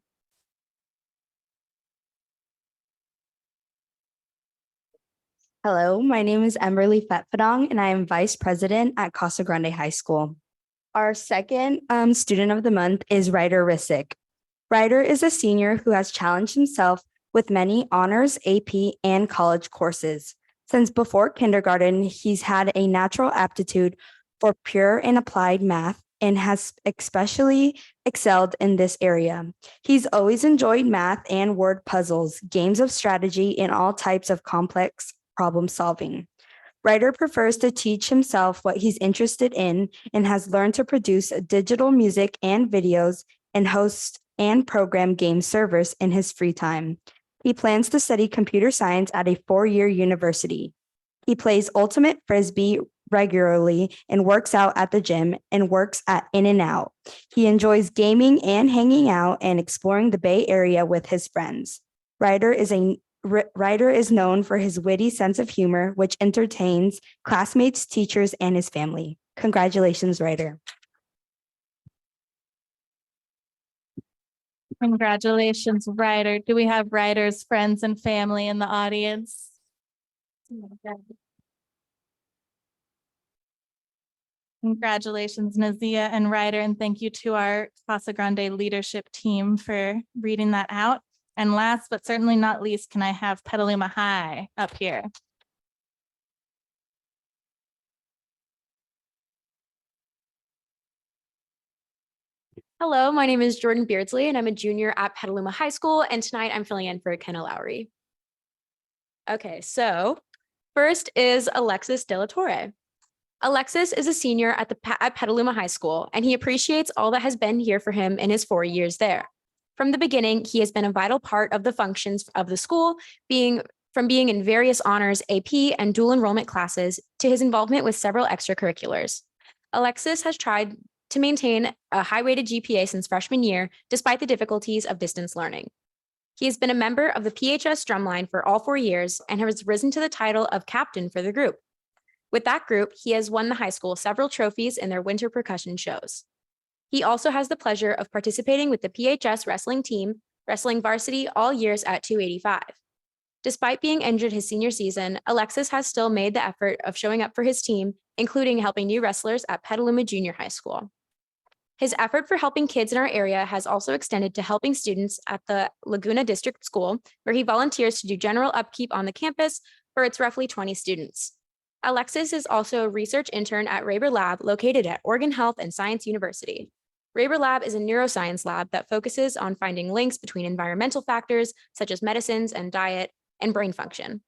Hello, my name is Emberly Fetfadong, and I am Vice President at Casa Grande High School. Our second student of the month is Ryder Rissick. Ryder is a senior who has challenged himself with many honors, AP, and college courses. Since before kindergarten, he's had a natural aptitude for pure and applied math and has especially excelled in this area. He's always enjoyed math and word puzzles, games of strategy, and all types of complex problem solving. Ryder prefers to teach himself what he's interested in and has learned to produce digital music and videos and host and program game servers in his free time. He plans to study computer science at a 4-year university. He plays ultimate frisbee regularly and works out at the gym and works at In-N-Out. He enjoys gaming and hanging out and exploring the Bay Area with his friends. Ryder is known for his witty sense of humor, which entertains classmates, teachers, and his family. Congratulations, Ryder. Congratulations, Ryder. Do we have Ryder's friends and family in the audience? Congratulations, Nazia and Ryder, and thank you to our Casa Grande leadership team for reading that out. And last but certainly not least, can I have Petaluma High up here? Hello, my name is Jordan Beardsley and I'm a junior at Petaluma High School, and tonight I'm filling in for Kenna Lowry. Okay, so first is Alexis De La Torre. Alexis is a senior at Petaluma High School, and he appreciates all that has been here for him in his 4 years there. From the beginning, he has been a vital part of the functions of the school, from being in various honors, AP, and dual enrollment classes to his involvement with several extracurriculars. Alexis has tried to maintain a high-weighted GPA since freshman year, despite the difficulties of distance learning. He has been a member of the PHS drumline for all 4 years and has risen to the title of captain for the group. With that group, he has won the high school several trophies in their winter percussion shows. He also has the pleasure of participating with the PHS wrestling team, wrestling varsity all years at 285. Despite being injured his senior season, Alexis has still made the effort of showing up for his team, including helping new wrestlers at Petaluma Junior High School. His effort for helping kids in our area has also extended to helping students at the Laguna District School, where he volunteers to do general upkeep on the campus for its roughly 20 students. Alexis is also a research intern at Raber Lab, located at Oregon Health and Science University. Raber Lab is a neuroscience lab that focuses on finding links between environmental factors, such as medicines and diet, and brain function.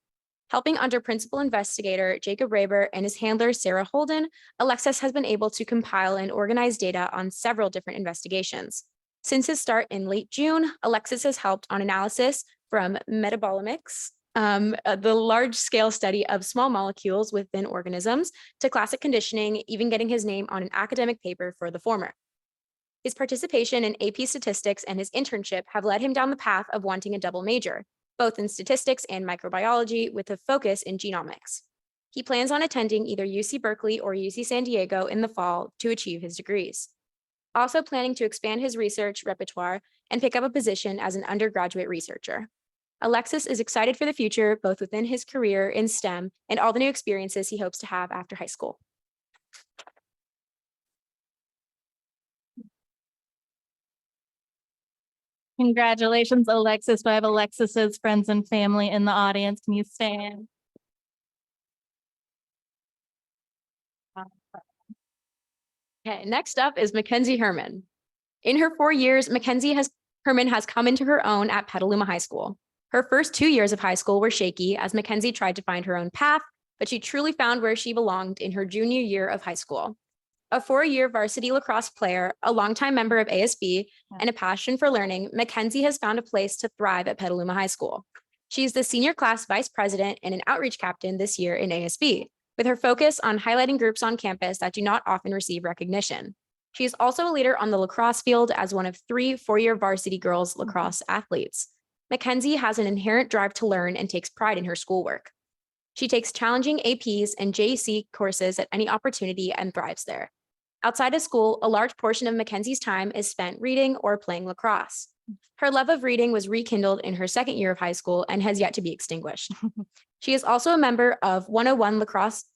Helping under principal investigator Jacob Raber and his handler Sarah Holden, Alexis has been able to compile and organize data on several different investigations. Since his start in late June, Alexis has helped on analysis from metabolomics, the large-scale study of small molecules within organisms, to classic conditioning, even getting his name on an academic paper for the former. His participation in AP statistics and his internship have led him down the path of wanting a double major, both in statistics and microbiology, with a focus in genomics. He plans on attending either UC Berkeley or UC San Diego in the fall to achieve his degrees. Also planning to expand his research repertoire and pick up a position as an undergraduate researcher. Alexis is excited for the future, both within his career in STEM and all the new experiences he hopes to have after high school. Congratulations, Alexis. I have Alexis's friends and family in the audience. Can you stand? Okay, next up is Mackenzie Herman. In her 4 years, Herman has come into her own at Petaluma High School. Her first 2 years of high school were shaky as Mackenzie tried to find her own path, but she truly found where she belonged in her junior year of high school. A 4-year varsity lacrosse player, a longtime member of ASB, and a passion for learning, Mackenzie has found a place to thrive at Petaluma High School. She's the senior class vice president and an outreach captain this year in ASB, with her focus on highlighting groups on campus that do not often receive recognition. She is also a leader on the lacrosse field as one of 3 4-year varsity girls lacrosse athletes. Mackenzie has an inherent drive to learn and takes pride in her schoolwork. She takes challenging APs and JEC courses at any opportunity and thrives there. Outside of school, a large portion of Mackenzie's time is spent reading or playing lacrosse. Her love of reading was rekindled in her second year of high school and has yet to be extinguished. She is also a member of 101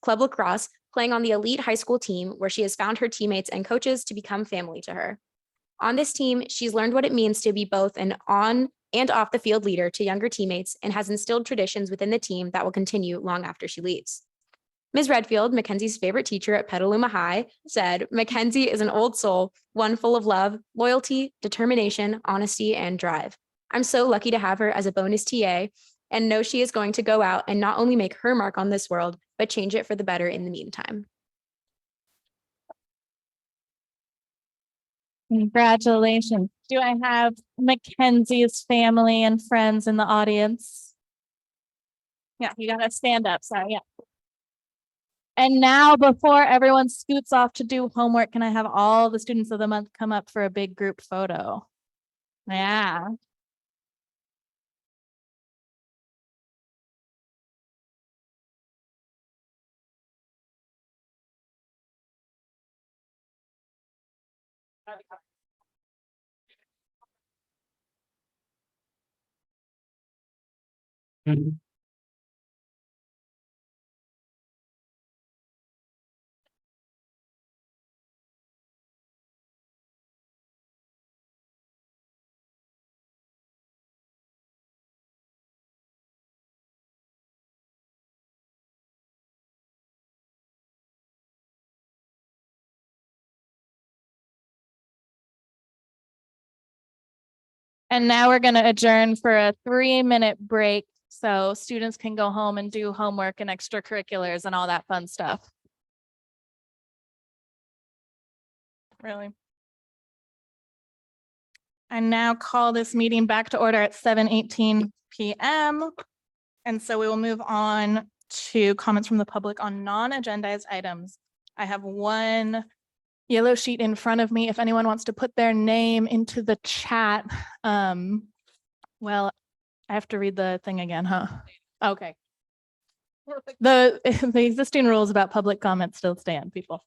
Club Lacrosse, playing on the elite high school team where she has found her teammates and coaches to become family to her. On this team, she's learned what it means to be both an on and off the field leader to younger teammates and has instilled traditions within the team that will continue long after she leaves. Ms. Redfield, Mackenzie's favorite teacher at Petaluma High, said, "Mackenzie is an old soul, one full of love, loyalty, determination, honesty, and drive. I'm so lucky to have her as a bonus TA and know she is going to go out and not only make her mark on this world, but change it for the better in the meantime." Congratulations. Do I have Mackenzie's family and friends in the audience? Yeah, you gotta stand up. Sorry, yeah. And now, before everyone scoots off to do homework, can I have all the students of the month come up for a big group photo? Yeah. And now we're going to adjourn for a 3-minute break so students can go home and do homework and extracurriculars and all that fun stuff. Really. I now call this meeting back to order at 7:18 p.m. And so we will move on to comments from the public on non-agendized items. I have one yellow sheet in front of me. If anyone wants to put their name into the chat. Well, I have to read the thing again, huh? Okay. The existing rules about public comment still stand, people.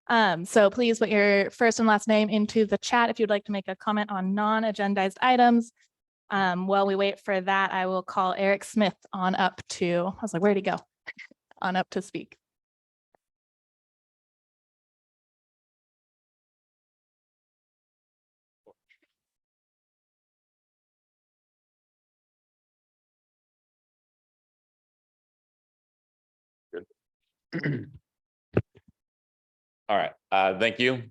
So please put your first and last name into the chat if you'd like to make a comment on non-agendized items. While we wait for that, I will call Eric Smith on up to, I was like, where'd he go? On up to speak. All right. Thank you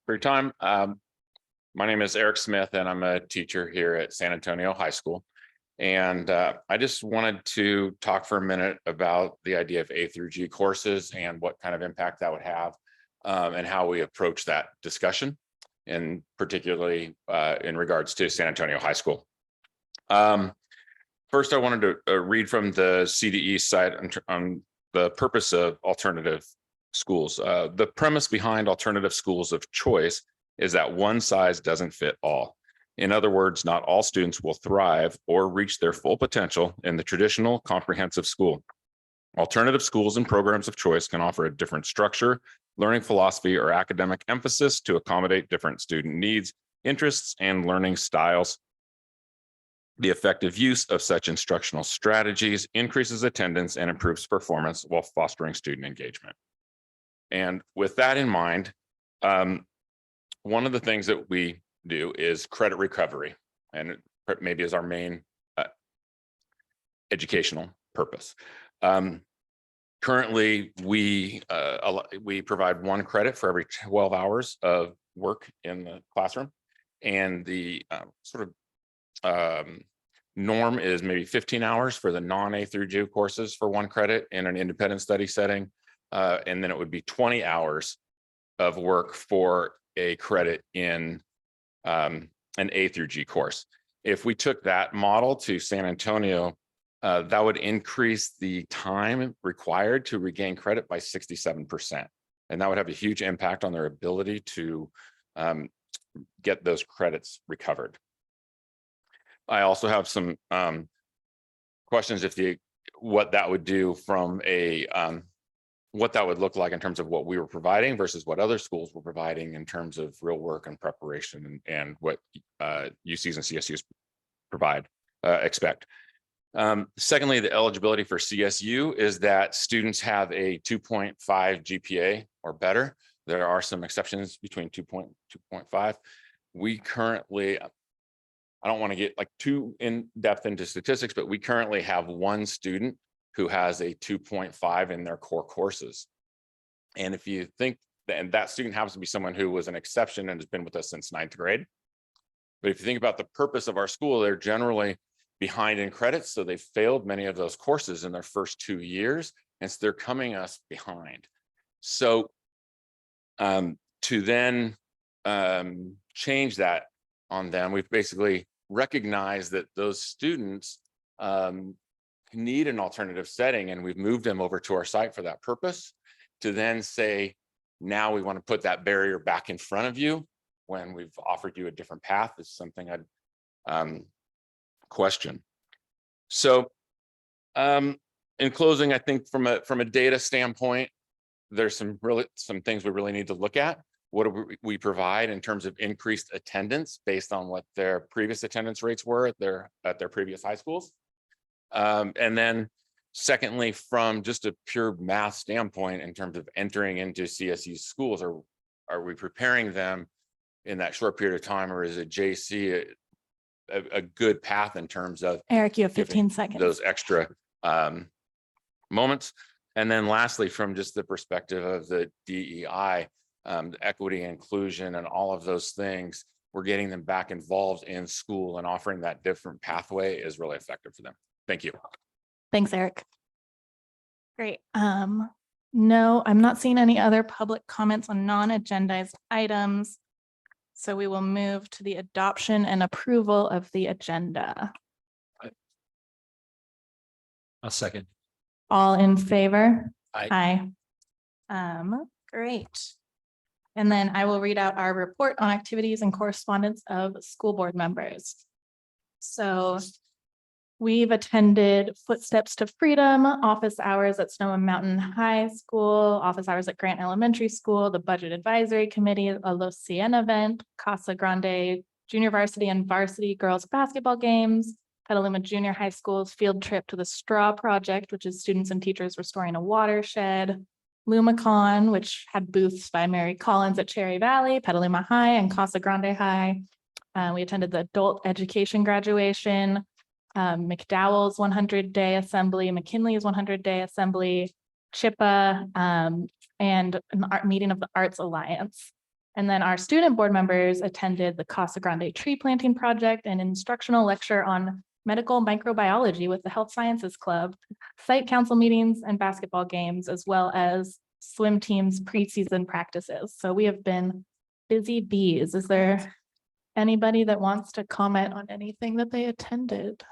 for your time. My name is Eric Smith, and I'm a teacher here at San Antonio High School. And I just wanted to talk for a minute about the idea of A through G courses and what kind of impact that would have, and how we approach that discussion, and particularly in regards to San Antonio High School. First, I wanted to read from the CDE site on the purpose of alternative schools. The premise behind alternative schools of choice is that one size doesn't fit all. In other words, not all students will thrive or reach their full potential in the traditional comprehensive school. Alternative schools and programs of choice can offer a different structure, learning philosophy, or academic emphasis to accommodate different student needs, interests, and learning styles. The effective use of such instructional strategies increases attendance and improves performance while fostering student engagement. And with that in mind, one of the things that we do is credit recovery, and it maybe is our main educational purpose. Currently, we provide 1 credit for every 12 hours of work in the classroom, and the norm is maybe 15 hours for the non-A through G courses for 1 credit in an independent study setting, and then it would be 20 hours of work for a credit in an A through G course. If we took that model to San Antonio, that would increase the time required to regain credit by 67%. And that would have a huge impact on their ability to get those credits recovered. I also have some questions what that would do from a what that would look like in terms of what we were providing versus what other schools were providing in terms of real work and preparation and what UCs and CSUs expect. Secondly, the eligibility for CSU is that students have a 2.5 GPA or better. There are some exceptions between 2.5. We currently, I don't want to get like too in depth into statistics, but we currently have one student who has a 2.5 in their core courses. And if you think and that student happens to be someone who was an exception and has been with us since 9th grade. But if you think about the purpose of our school, they're generally behind in credits. So they failed many of those courses in their first 2 years. And so they're coming us behind. So to then change that on them, we've basically recognized that those students need an alternative setting, and we've moved them over to our site for that purpose, to then say, now we want to put that barrier back in front of you when we've offered you a different path is something I'd question. So in closing, I think from a data standpoint, there's some things we really need to look at. What do we provide in terms of increased attendance based on what their previous attendance rates were at their previous high schools? And then secondly, from just a pure math standpoint, in terms of entering into CSU schools, are we preparing them in that short period of time, or is it JC a good path in terms of Eric, you have 15 seconds. Those extra moments? And then lastly, from just the perspective of the DEI, the equity, inclusion, and all of those things, we're getting them back involved in school, and offering that different pathway is really effective for them. Thank you. Thanks, Eric. Great. No, I'm not seeing any other public comments on non-agendized items. So we will move to the adoption and approval of the agenda. I'll second. All in favor? Aye. Great. And then I will read out our report on activities and correspondence of school board members. So we've attended Footsteps to Freedom, office hours at Sonoma Mountain High School, office hours at Grant Elementary School, the Budget Advisory Committee, a Los Cien event, Casa Grande Junior Varsity and Varsity Girls Basketball games, Petaluma Junior High School's field trip to the Straw Project, which is students and teachers restoring a watershed, LumaCon, which had booths by Mary Collins at Cherry Valley, Petaluma High, and Casa Grande High. We attended the adult education graduation, McDowell's 100-day assembly, McKinley's 100-day assembly, Chippa, and an art meeting of the Arts Alliance. And then our student board members attended the Casa Grande tree planting project and instructional lecture on medical microbiology with the Health Sciences Club, site council meetings and basketball games, as well as swim teams preseason practices. So we have been busy bees. Is there anybody that wants to comment on anything that they attended?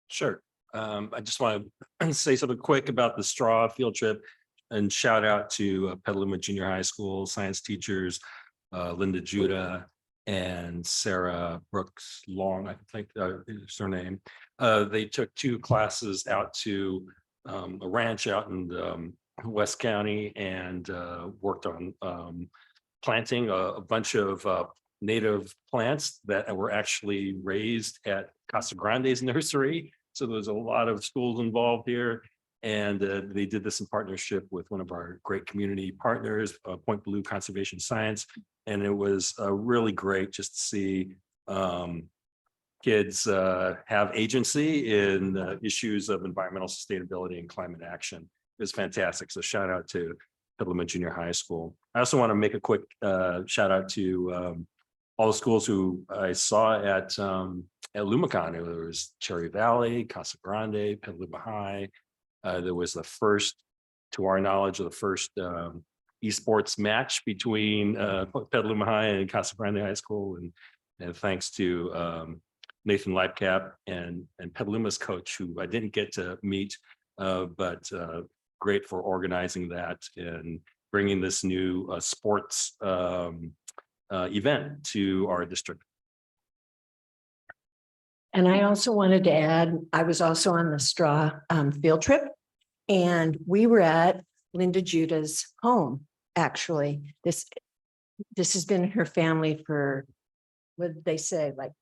Sure. I just want to say something quick about the straw field trip, and shout out to Petaluma Junior High School science teachers, Linda Judah and Sarah Brooks Long, I think is her name. They took 2 classes out to a ranch out in West County and worked on planting a bunch of native plants that were actually raised at Casa Grande's nursery. So there's a lot of schools involved here. And they did this in partnership with one of our great community partners, Point Blue Conservation Science. And it was really great just to see kids have agency in issues of environmental sustainability and climate action. It was fantastic. So shout out to Petaluma Junior High School. I also want to make a quick shout out to all the schools who I saw at LumaCon. There was Cherry Valley, Casa Grande, Petaluma High. There was the first, to our knowledge, the first esports match between Petaluma High and Casa Grande High School. And thanks to Nathan Leibcap and Petaluma's coach, who I didn't get to meet, but great for organizing that and bringing this new sports event to our district. And I also wanted to add, I was also on the straw field trip, and we were at Linda Judah's home, actually. This has been her family for, what did they say, like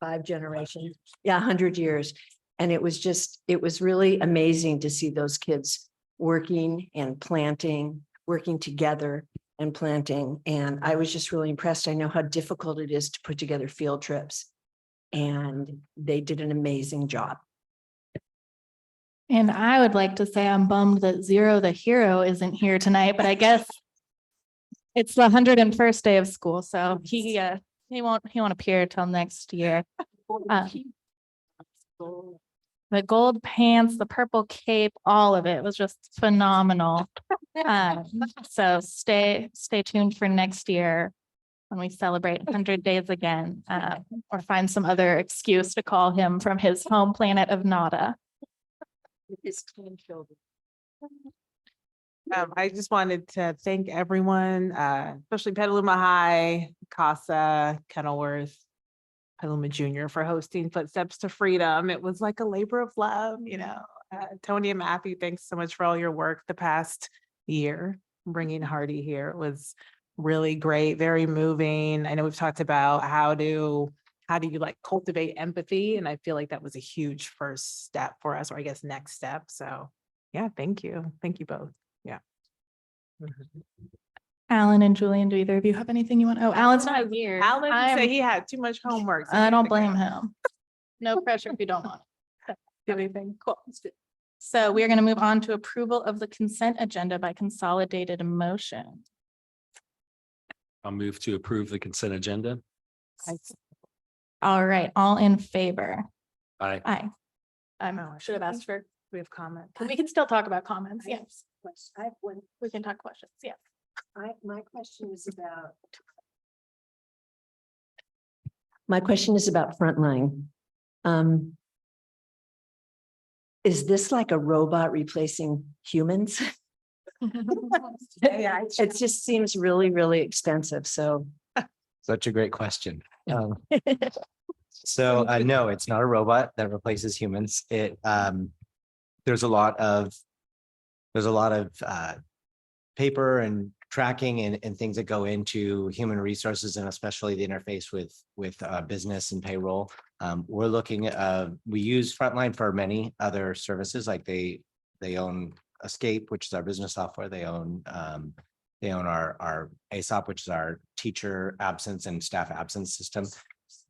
5 generations? Yeah, 100 years. And it was really amazing to see those kids working and planting, working together and planting. And I was just really impressed. I know how difficult it is to put together field trips. And they did an amazing job. And I would like to say I'm bummed that Zero the hero isn't here tonight, but I guess it's the 101st day of school, so he won't appear till next year. The gold pants, the purple cape, all of it was just phenomenal. So stay tuned for next year when we celebrate 100 days again, or find some other excuse to call him from his home planet of Nada. His 10 children. I just wanted to thank everyone, especially Petaluma High, CASA, Kenilworth, Petaluma Junior for hosting Footsteps to Freedom. It was like a labor of love, you know. Tony and Matthew, thanks so much for all your work the past year, bringing Hardy here. It was really great, very moving. I know we've talked about how do you like cultivate empathy? And I feel like that was a huge first step for us, or I guess next step. So yeah, thank you. Thank you both. Yeah. Alan and Julian, do either of you have anything you want? Oh, Alan's not here. Alan said he had too much homework. so I he don't had to blame go. him. No pressure if you don't want it. Anything, cool. So we are going to move on to approval of the consent agenda by consolidated motion. I'll move to approve the consent agenda. All right, all in favor? Aye. Aye. I should have asked for, we have comment. We can still talk about comments. Yes. I have one. We can talk questions. Yes. My question is about Frontline. Is this like a robot replacing humans? It just seems really, really expensive. So. Such a great question. No, it's not a robot that replaces humans. There's a lot of paper and tracking and things that go into human resources, and especially the interface with business and payroll. We're looking at, we use Frontline for many other services, like they own Escape, which is our business software. They own our ASOP, which is our teacher absence and staff absence system.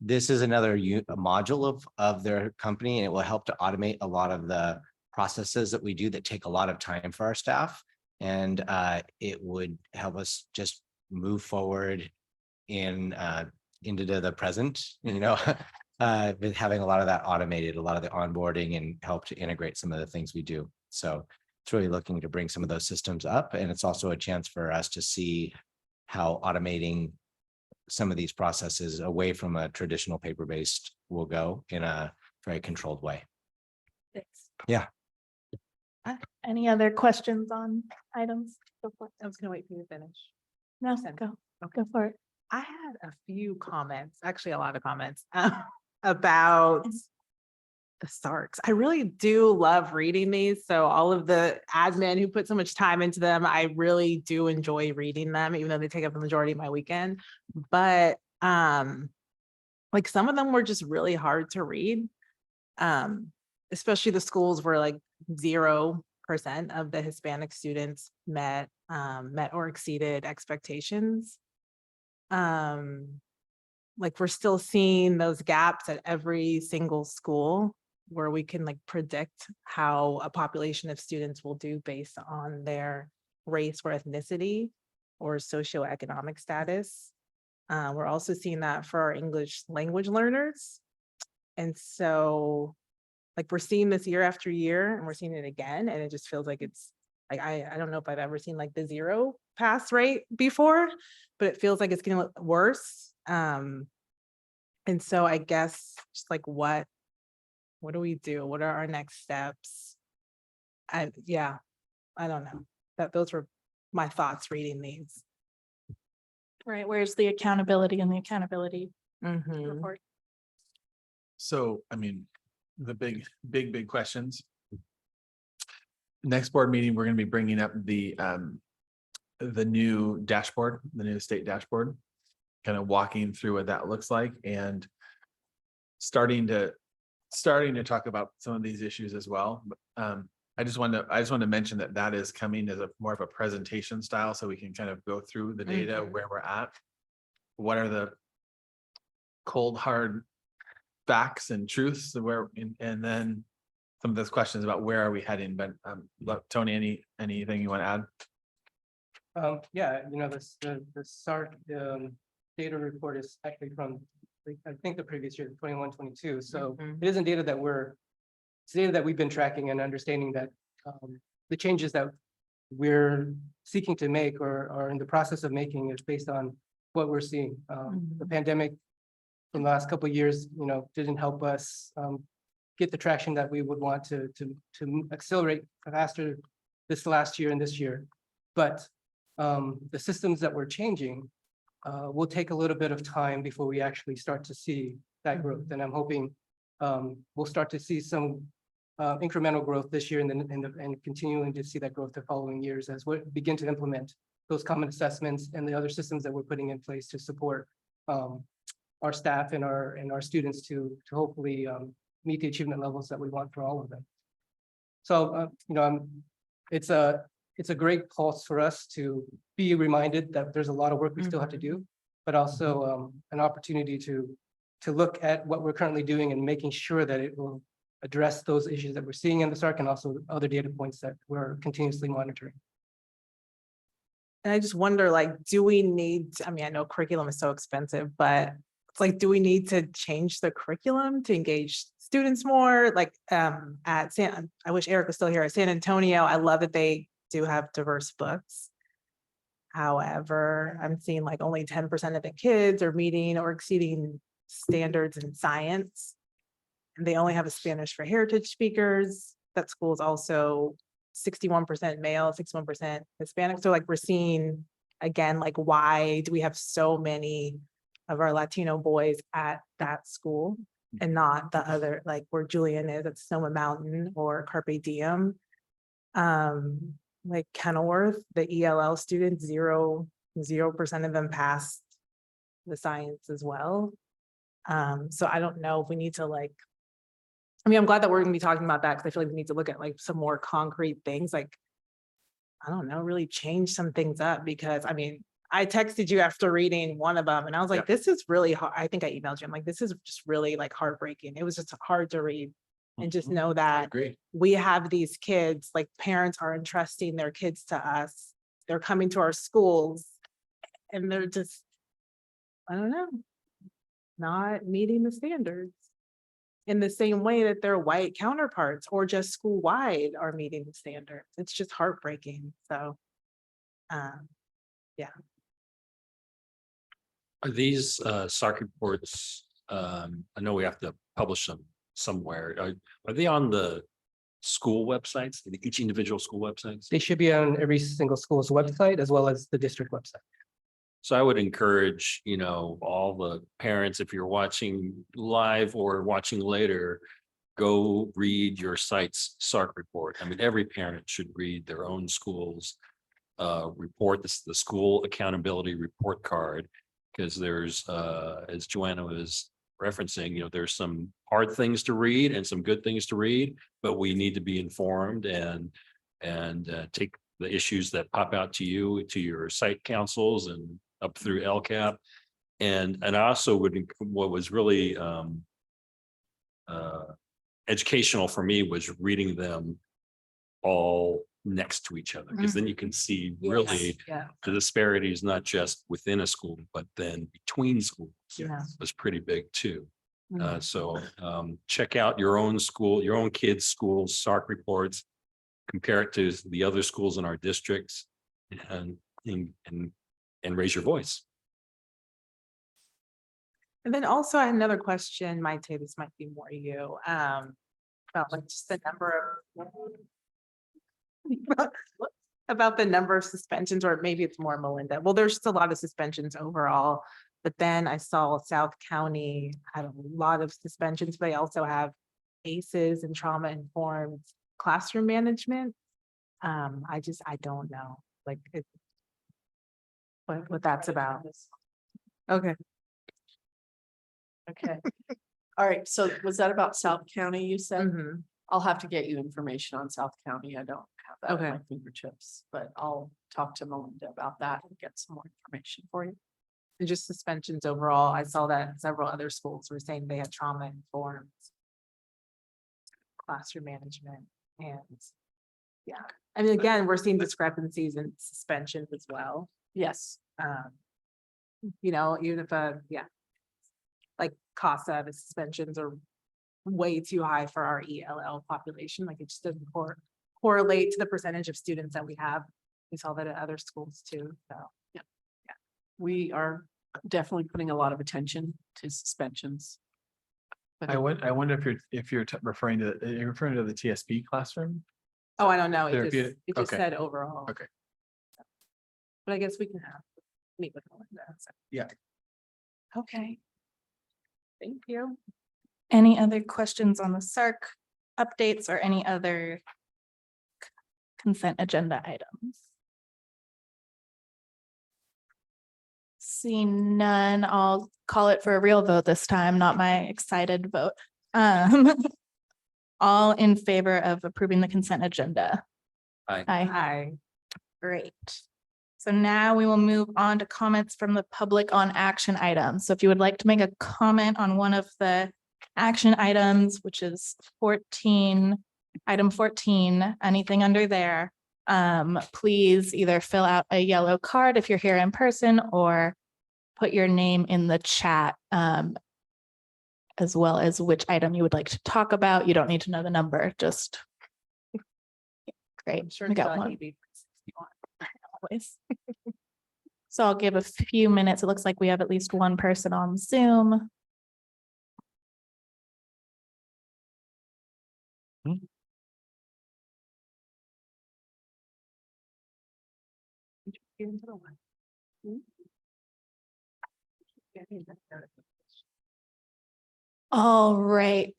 This is another module of their company, and it will help to automate a lot of the processes that we do that take a lot of time for our staff. And it would help us just move forward into the present, you know, with having a lot of that automated, a lot of the onboarding, and help to integrate some of the things we do. So it's really looking to bring some of those systems up. And it's also a chance for us to see how automating some of these processes away from a traditional paper-based will go in a very controlled way. Thanks. Yeah. Any other questions on items? Go for it. I was gonna wait for you to finish. No, go for it. I had a few comments, actually a lot of comments about the Sarks. I really do love reading these. So all of the admin who put so much time into them, I really do enjoy reading them, even though they take up the majority of my weekend. But like some of them were just really hard to read. Especially the schools where like 0% of the Hispanic students met or exceeded expectations. Like we're still seeing those gaps at every single school where we can like predict how a population of students will do based on their race or ethnicity or socioeconomic status. We're also seeing that for our English language learners. And so like we're seeing this year after year, and we're seeing it again, and it just feels like it's like I don't know if I've ever seen like the 0 pass rate before, but it feels like it's getting worse. And so I guess just like what do we do? What are our next steps? And yeah, I don't know. Those were my thoughts reading these. Right, where's the accountability in the accountability report? So, I mean, the big questions. next board meeting, we're going to be bringing up the new dashboard, the new state dashboard, kind of walking through what that looks like and starting to talk about some of these issues as well. But I just wanted to mention that is coming as a more of a presentation style, so we can kind of go through the data, where we're at, what are the cold hard facts and truths, and then some of those questions about where are we heading. But Tony, anything you want to add? Yeah, the SARC data report is actually from, I think, the previous year, 21-22. So it isn't data that it's data that we've been tracking and understanding that the changes that we're seeking to make or are in the process of making is based on what we're seeing. The pandemic in the last couple of years, didn't help us get the traction that we would want to accelerate faster this last year and this year. But the systems that we're changing will take a little bit of time before we actually start to see that growth. And I'm hoping we'll start to see some incremental growth this year and continuing to see that growth the following years as we begin to implement those common assessments and the other systems that we're putting in place to support our staff and our students to hopefully meet the achievement levels that we want for all of them. So, it's a great pulse for us to be reminded that there's a lot of work we still have to do, but also an opportunity to look at what we're currently doing and making sure that it will address those issues that we're seeing in the SARC and also other data points that we're continuously monitoring. And I just wonder, do we need, I know curriculum is so expensive, but it's do we need to change the curriculum to engage students more? I wish Eric was still here at San Antonio. I love that they do have diverse books. However, I'm seeing only 10% of the kids are meeting or exceeding standards in science. And they only have a Spanish for heritage speakers. That school is also 61% male, 61% Hispanic. So we're seeing again, why do we have so many of our Latino boys at that school and not the other, where Julian is at Sonoma Mountain or Carpe Diem? Kenilworth, the ELL students, 0% of them passed the science as well. So I don't know if we need to I'm glad that we're gonna be talking about that because I feel like we need to look at some more concrete things, I don't know, really change some things up because I texted you after reading one of them and I was like, this is really hard. I think I emailed you. I'm like, this is just really heartbreaking. It was just hard to read and just know that we have these kids, parents are entrusting their kids to us. They're coming to our schools and they're just, I don't know, not meeting the standards in the same way that their white counterparts or just school-wide are meeting the standards. It's just heartbreaking. So, yeah. Are these SARC reports, I know we have to publish them somewhere. Are they on the school websites, each individual school websites? They should be on every single school's website as well as the district website. So I would encourage, all the parents, if you're watching live or watching later, go read your site's SARC report. Every parent should read their own school's report. This is the school accountability report card, because there's, as Joanna was referencing, there's some hard things to read and some good things to read, but we need to be informed and take the issues that pop out to you, to your site councils and up through LCAP. And I also what was really educational for me was reading them all next to each other, because then you can see really the disparities, not just within a school, but then between schools was pretty big too. So check out your own school, your own kids' schools, SARC reports, compare it to the other schools in our districts, and raise your voice. And then also I had another question, Maite, this might be more you, about just the number of about the number of suspensions, or maybe it's more Melinda. Well, there's just a lot of suspensions overall, but then I saw South County had a lot of suspensions, but they also have ACEs and trauma-informed classroom management. I don't know, like, what that's about. Okay. Okay. All right, so was that about South County, you said? Mhm. I'll have to get you information on South County. I don't have that at Okay. my fingertips, but I'll talk to Melinda about that and get some more information for you. And just suspensions overall. I saw that several other schools were saying they had trauma informed classroom management and yeah, I mean, again, we're seeing discrepancies in suspensions as well. Yes. You know, even if like CASA, the suspensions are way too high for our ELL population, like it just doesn't correlate to the percentage of students that we have. We saw that at other schools too, so. We are definitely putting a lot of attention to suspensions. But I wonder if you're referring to the TSP classroom. Oh, I don't know, Therapeutic- it just okay. said overall. Okay. But I guess we can meet with Melinda. So. Yeah. Okay. Thank you. Any other questions on the SARC updates or any other consent agenda items? Seeing none, I'll call it for a real vote this time, not my excited vote. All in favor of approving the consent agenda? Aye. Aye. Great. So now we will move on to comments from the public on action items. So if you would like to make a comment on one of the action items, which is 14, item 14, anything under there, please either fill out a yellow card if you're here in person or put your name in the chat, as well as which item you would like to talk about. You don't need to know the number, just. Great, Sure we got one. Always. So I'll give a few minutes. It looks like we have at least one person on Zoom. All right,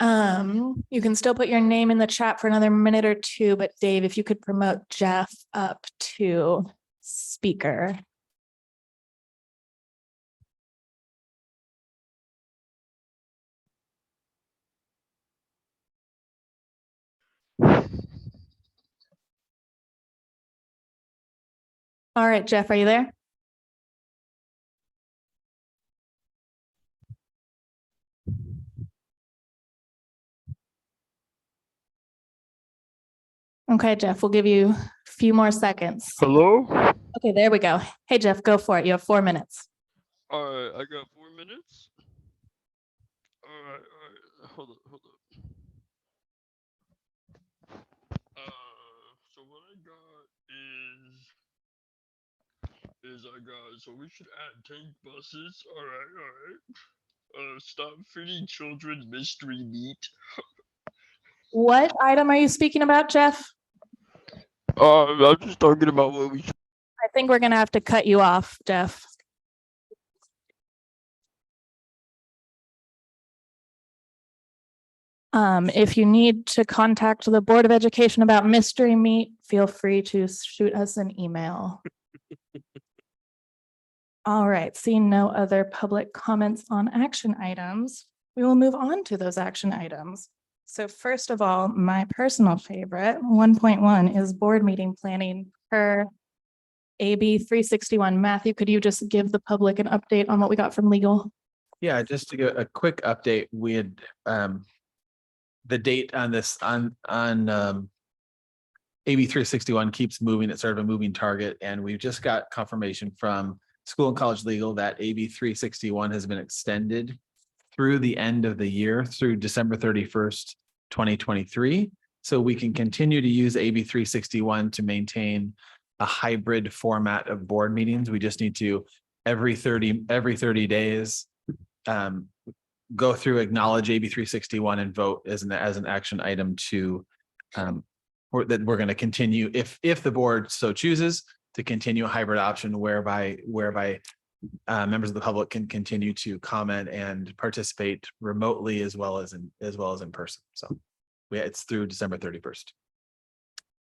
you can still put your name in the chat for another minute or two, but Dave, if you could promote Jeff up to speaker. All right, Jeff, are you there? Okay, Jeff, we'll give you a few more seconds. Hello? Okay, there we go. Hey, Jeff, go for it. You have 4 minutes. All right, I got 4 minutes. All right, hold up. So what I got so we should add tank buses. All right. Stop feeding children mystery meat. What item are you speaking about, Jeff? I'm just talking about what we should. I think we're gonna have to cut you off, Jeff. If you need to contact the Board of Education about mystery meat, feel free to shoot us an email. All right, seeing no other public comments on action items, we will move on to those action items. So first of all, my personal favorite, 1.1, is board meeting planning per AB 361. Matthew, could you just give the public an update on what we got from legal? Yeah, just to give a quick update, we had the date on this on AB 361 keeps moving. It's sort of a moving target, and we've just got confirmation from School and College Legal that AB 361 has been extended through the end of the year, through December 31st, 2023. So we can continue to use AB 361 to maintain a hybrid format of board meetings. We just need to every 30 days go through, acknowledge AB 361 and vote as an action item to that we're going to continue if the board so chooses to continue a hybrid option whereby members of the public can continue to comment and participate remotely as well as in person. So it's through December 31st.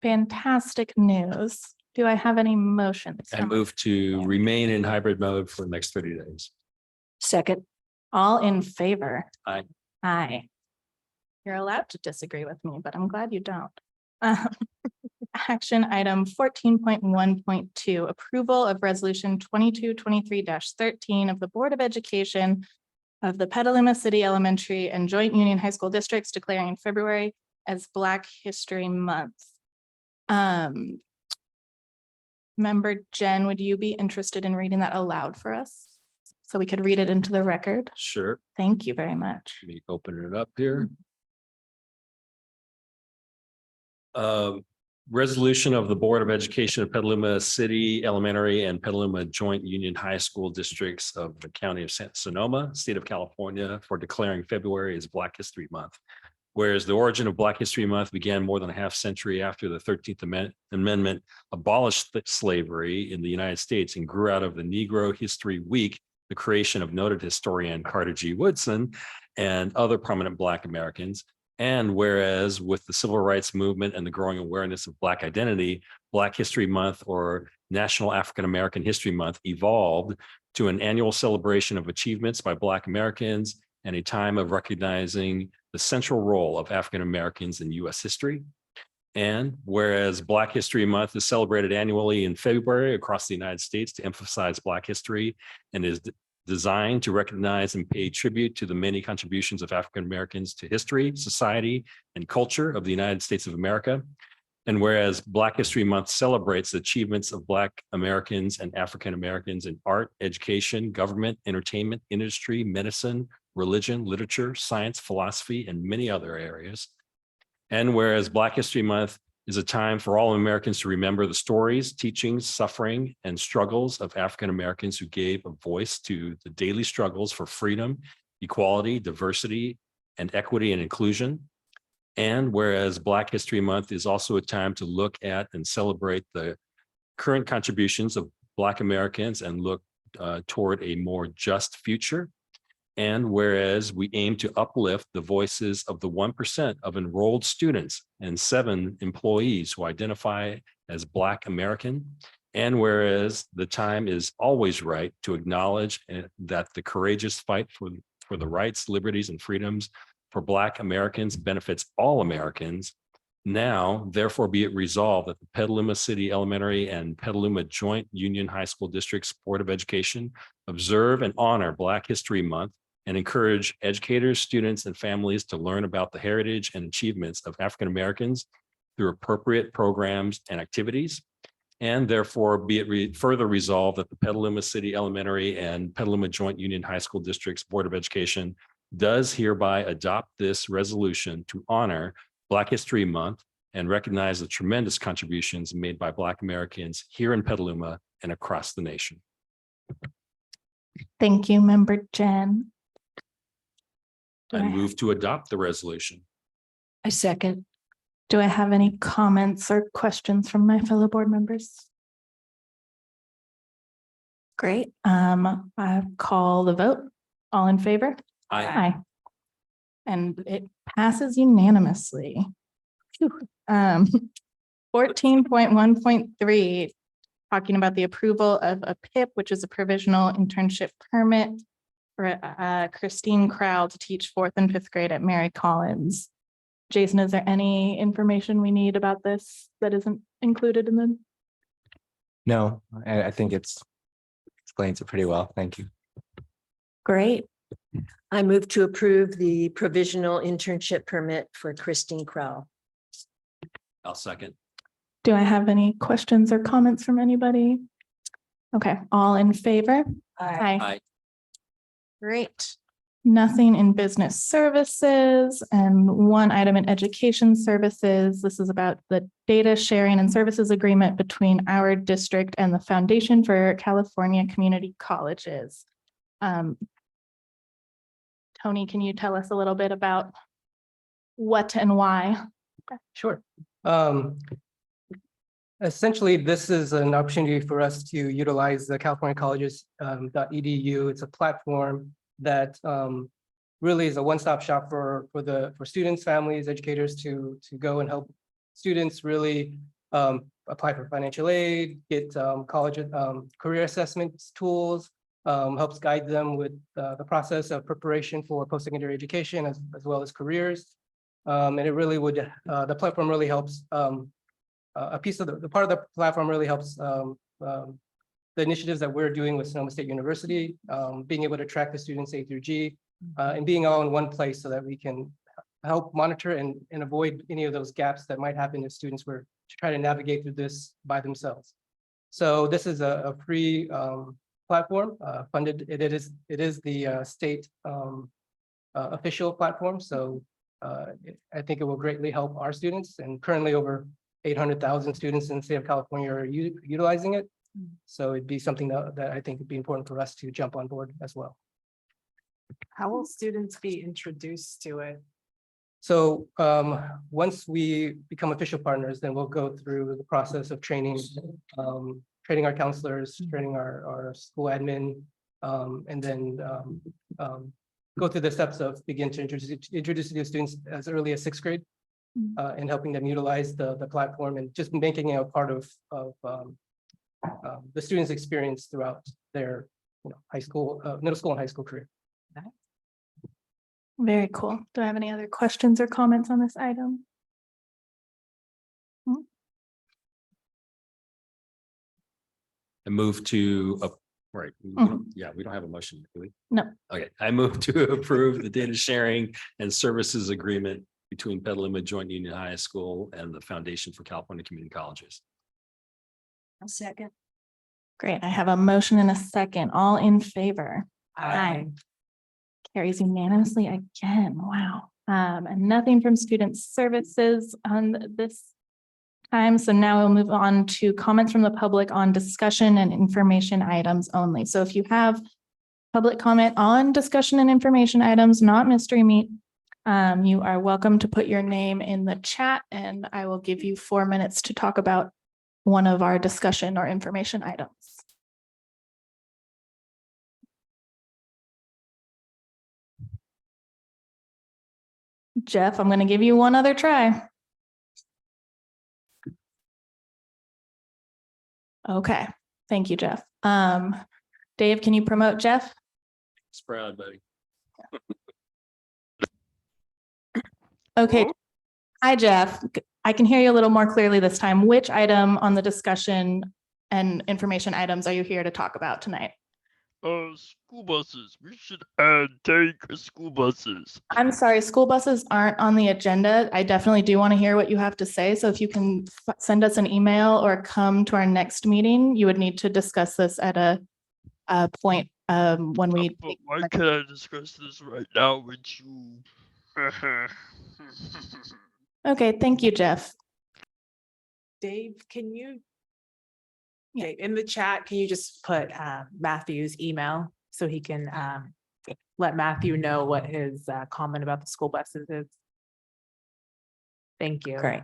Fantastic news. Do I have any motions? I move to remain in hybrid mode for the next 30 days. Second. All in favor? Aye. Aye. You're allowed to disagree with me, but I'm glad you don't. Action item 14.1.2, approval of resolution 2223-13 of the Board of Education of the Petaluma City Elementary and Joint Union High School Districts declaring February as Black History Month. Member Jen, would you be interested in reading that aloud for us? So we could read it into the record. Sure. Thank you very much. Let me open it up here. Resolution of the Board of Education of Petaluma City Elementary and Petaluma Joint Union High School Districts of the County of Sonoma, State of California, for declaring February as Black History Month. Whereas the origin of Black History Month began more than a half century after the 13th Amendment abolished slavery in the United States and grew out of the Negro History Week, the creation of noted historian Carter G. Woodson and other prominent Black Americans. And whereas with the civil rights movement and the growing awareness of Black identity, Black History Month, or National African American History Month, evolved to an annual celebration of achievements by Black Americans and a time of recognizing the central role of African Americans in U.S. history. And whereas Black History Month is celebrated annually in February across the United States to emphasize Black history and is designed to recognize and pay tribute to the many contributions of African Americans to history, society, and culture of the United States of America. And whereas Black History Month celebrates the achievements of Black Americans and African Americans in art, education, government, entertainment, industry, medicine, religion, literature, science, philosophy, and many other areas. And whereas Black History Month is a time for all Americans to remember the stories, teachings, suffering, and struggles of African Americans who gave a voice to the daily struggles for freedom, equality, diversity, and equity and inclusion. And whereas Black History Month is also a time to look at and celebrate the current contributions of Black Americans and look toward a more just future. And whereas we aim to uplift the voices of the 1% of enrolled students and 7 employees who identify as Black American, and whereas the time is always right to acknowledge that the courageous fight for the rights, liberties, and freedoms for Black Americans benefits all Americans, now therefore be it resolved that the Petaluma City Elementary and Petaluma Joint Union High School Districts Board of Education observe and honor Black History Month and encourage educators, students, and families to learn about the heritage and achievements of African Americans through appropriate programs and activities. And therefore be it further resolved that the Petaluma City Elementary and Petaluma Joint Union High School Districts Board of Education does hereby adopt this resolution to honor Black History Month and recognize the tremendous contributions made by Black Americans here in Petaluma and across the nation. Thank you, Member Jen. I move to adopt the resolution. I second. Do I have any comments or questions from my fellow board members? Great. I call the vote. All in favor? Aye. And it passes unanimously. 14.1.3, talking about the approval of a PIP, which is a provisional internship permit for Christine Crowell to teach 4th and 5th grade at Mary Collins. Jason, is there any information we need about this that isn't included in the? No, I think explains it pretty well. Thank you. Great. I move to approve the provisional internship permit for Christine Crowell. I'll second. Do I have any questions or comments from anybody? Okay, all in favor? Aye. Great. Nothing in business services and one item in education services. This is about the data sharing and services agreement between our district and the Foundation for California Community Colleges. Tony, can you tell us a little bit about what and why? Sure. Essentially, this is an opportunity for us to utilize the California Colleges .edu. It's a platform that really is a one-stop shop for students, families, educators to go and help students really apply for financial aid, get college career assessment tools, helps guide them with the process of preparation for post-secondary education as well as careers. And it really would, the platform really helps, a piece of the part of the platform really helps the initiatives that we're doing with Sonoma State University, being able to track the students A through G, and being all in one place so that we can help monitor and avoid any of those gaps that might happen if students were to try to navigate through this by themselves. So this is a free platform funded. It is the state official platform. So I think it will greatly help our students, and currently over 800,000 students in the state of California are utilizing it. So it'd be something that I think would be important for us to jump on board as well. How will students be introduced to it? So once we become official partners, then we'll go through the process of training, training our counselors, training our school admin, and then go through the steps of begin to introduce the students as early as 6th grade, and helping them utilize the platform and just making it a part of the students' experience throughout their high school, middle school and high school career. Very cool. Do I have any other questions or comments on this item? I move to, right, yeah, we don't have a motion, do we? No. Okay, I move to approve the data sharing and services agreement between Petaluma Joint Union High School and the Foundation for California Community Colleges. A second. Great. I have a motion and a second. All in favor? Aye. Carries unanimously again. Wow. And nothing from student services on this time. So now we'll move on to comments from the public on discussion and information items only. So if you have public comment on discussion and information items, not mystery meat, you are welcome to put your name in the chat, and I will give you 4 minutes to talk about one of our discussion or information items. Jeff, I'm going to give you one other try. Okay, thank you, Jeff. Dave, can you promote Jeff? It's proud, buddy. Okay. Hi, Jeff. I can hear you a little more clearly this time. Which item on the discussion and information items are you here to talk about tonight? School buses. We should take school buses. I'm sorry, school buses aren't on the agenda. I definitely do want to hear what you have to say. So if you can send us an email or come to our next meeting, you would need to discuss this at a point when we. But why can't I discuss this right now with you? Okay, thank you, Jeff. Dave, can you? Okay, in the chat, can you just put Matthew's email so he can let Matthew know what his comment about the school buses is? Thank you. Great.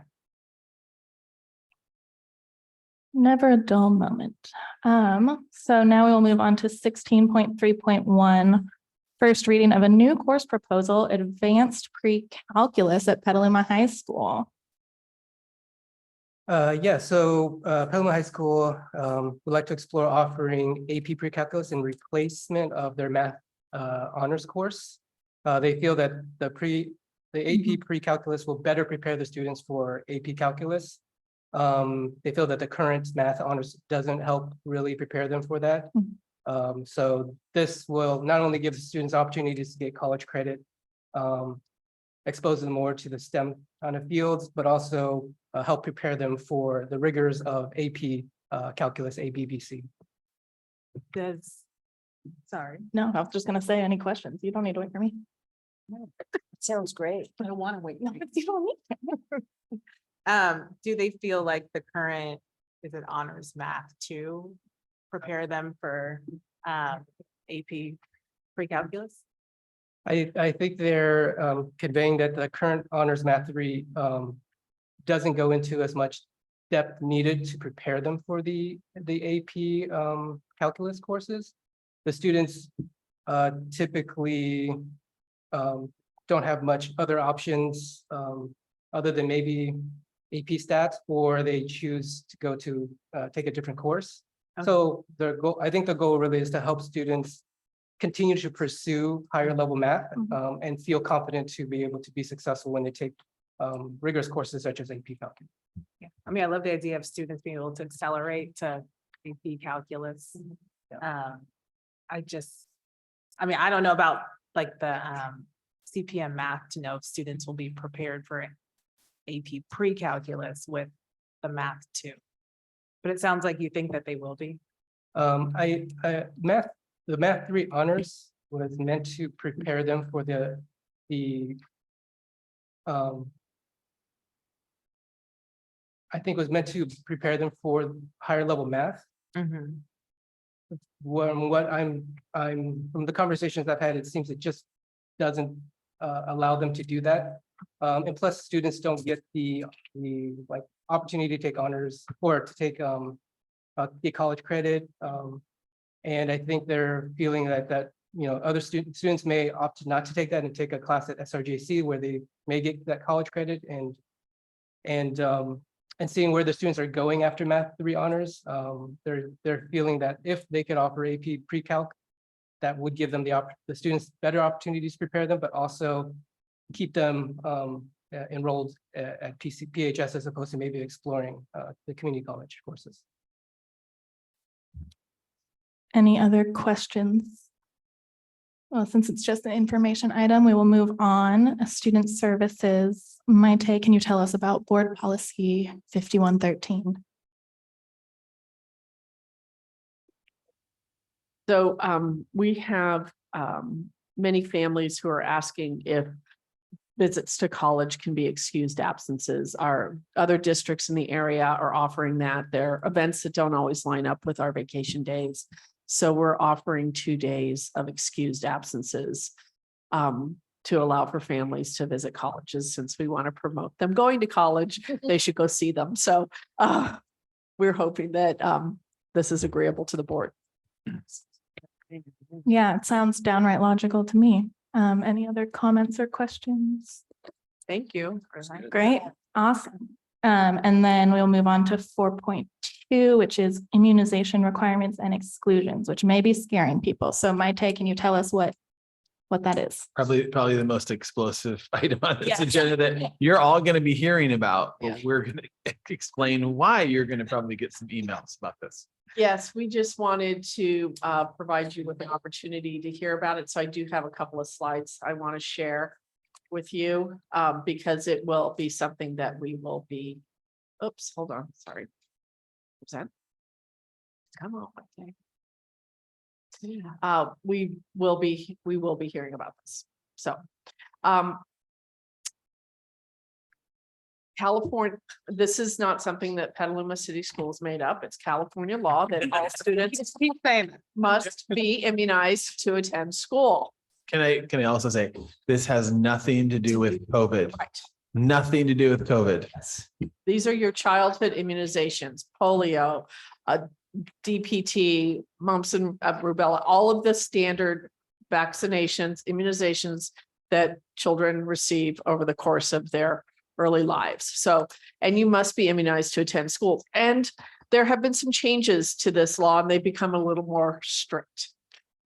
Never a dull moment. So now we will move on to 16.3.1. First reading of a new course proposal, advanced pre-calculus at Petaluma High School. Yeah, so Petaluma High School would like to explore offering AP pre-calculus in replacement of their math honors course. They feel that the AP pre-calculus will better prepare the students for AP calculus. They feel that the current math honors doesn't help really prepare them for that. So this will not only give students opportunities to get college credit, expose them more to the STEM kind of fields, but also help prepare them for the rigors of AP calculus, ABBC. Sorry. No, I was just going to say, any questions? You don't need to wait for me. Sounds great. I don't want to wait. No, you don't need. Do they feel like the current, is it honors math to prepare them for AP pre-calculus? I think they're conveying that the current honors math 3 doesn't go into as much depth needed to prepare them for the AP calculus courses. The students typically don't have much other options other than maybe AP stats, or they choose to go to take a different course. So the goal, I think the goal really is to help students continue to pursue higher level math and feel confident to be able to be successful when they take rigorous courses such as AP Falcon. Yeah. I mean, I love the idea of students being able to accelerate to AP calculus. I mean, I don't know about like the CPM math to know if students will be prepared for AP pre-calculus with the math too. But it sounds like you think that they will be. The Math 3 honors was meant to prepare them for the I think it was meant to prepare them for higher level math. What I'm from the conversations I've had, it seems it just doesn't allow them to do that. And plus, students don't get the like opportunity to take honors or to take get college credit. And I think they're feeling that you know, other students may opt not to take that and take a class at SRJC where they may get that college credit, and seeing where the students are going after Math 3 honors. They're feeling that if they could offer AP pre-calc, that would give them the students better opportunities to prepare them, but also keep them enrolled at PHS as opposed to maybe exploring the community college courses. Any other questions? Well, since it's just an information item, we will move on. Student services. Maite, can you tell us about board policy 5113? So we have many families who are asking if visits to college can be excused absences. Our other districts in the area are offering that. There are events that don't always line up with our vacation days. So we're offering 2 days of excused absences to allow for families to visit colleges. Since we want to promote them going to college, they should go see them. So we're hoping that this is agreeable to the board. Yeah, it sounds downright logical to me. Any other comments or questions? Thank you. Great, awesome. And then we'll move on to 4.2, which is immunization requirements and exclusions, which may be scaring people. So Maite, can you tell us what that is? Probably the most explosive item on this Yes. agenda that you're all going to be hearing about. We're going to explain why you're going to probably get some emails about this. Yes, we just wanted to provide you with an opportunity to hear about it. So I do have a couple of slides I want to share with you because it will be something that we will be, oops, hold on, sorry. What's that? Come on, okay. We will be hearing about this. So California, this is not something that Petaluma City Schools made up. It's California law that all students must be immunized to attend school. Can I also say, this has nothing to do with COVID. Nothing to do with COVID. These are your childhood immunizations, polio, DPT, mumps and rubella, all of the standard vaccinations, immunizations that children receive over the course of their early lives. So, and you must be immunized to attend school. And there have been some changes to this law and they become a little more strict.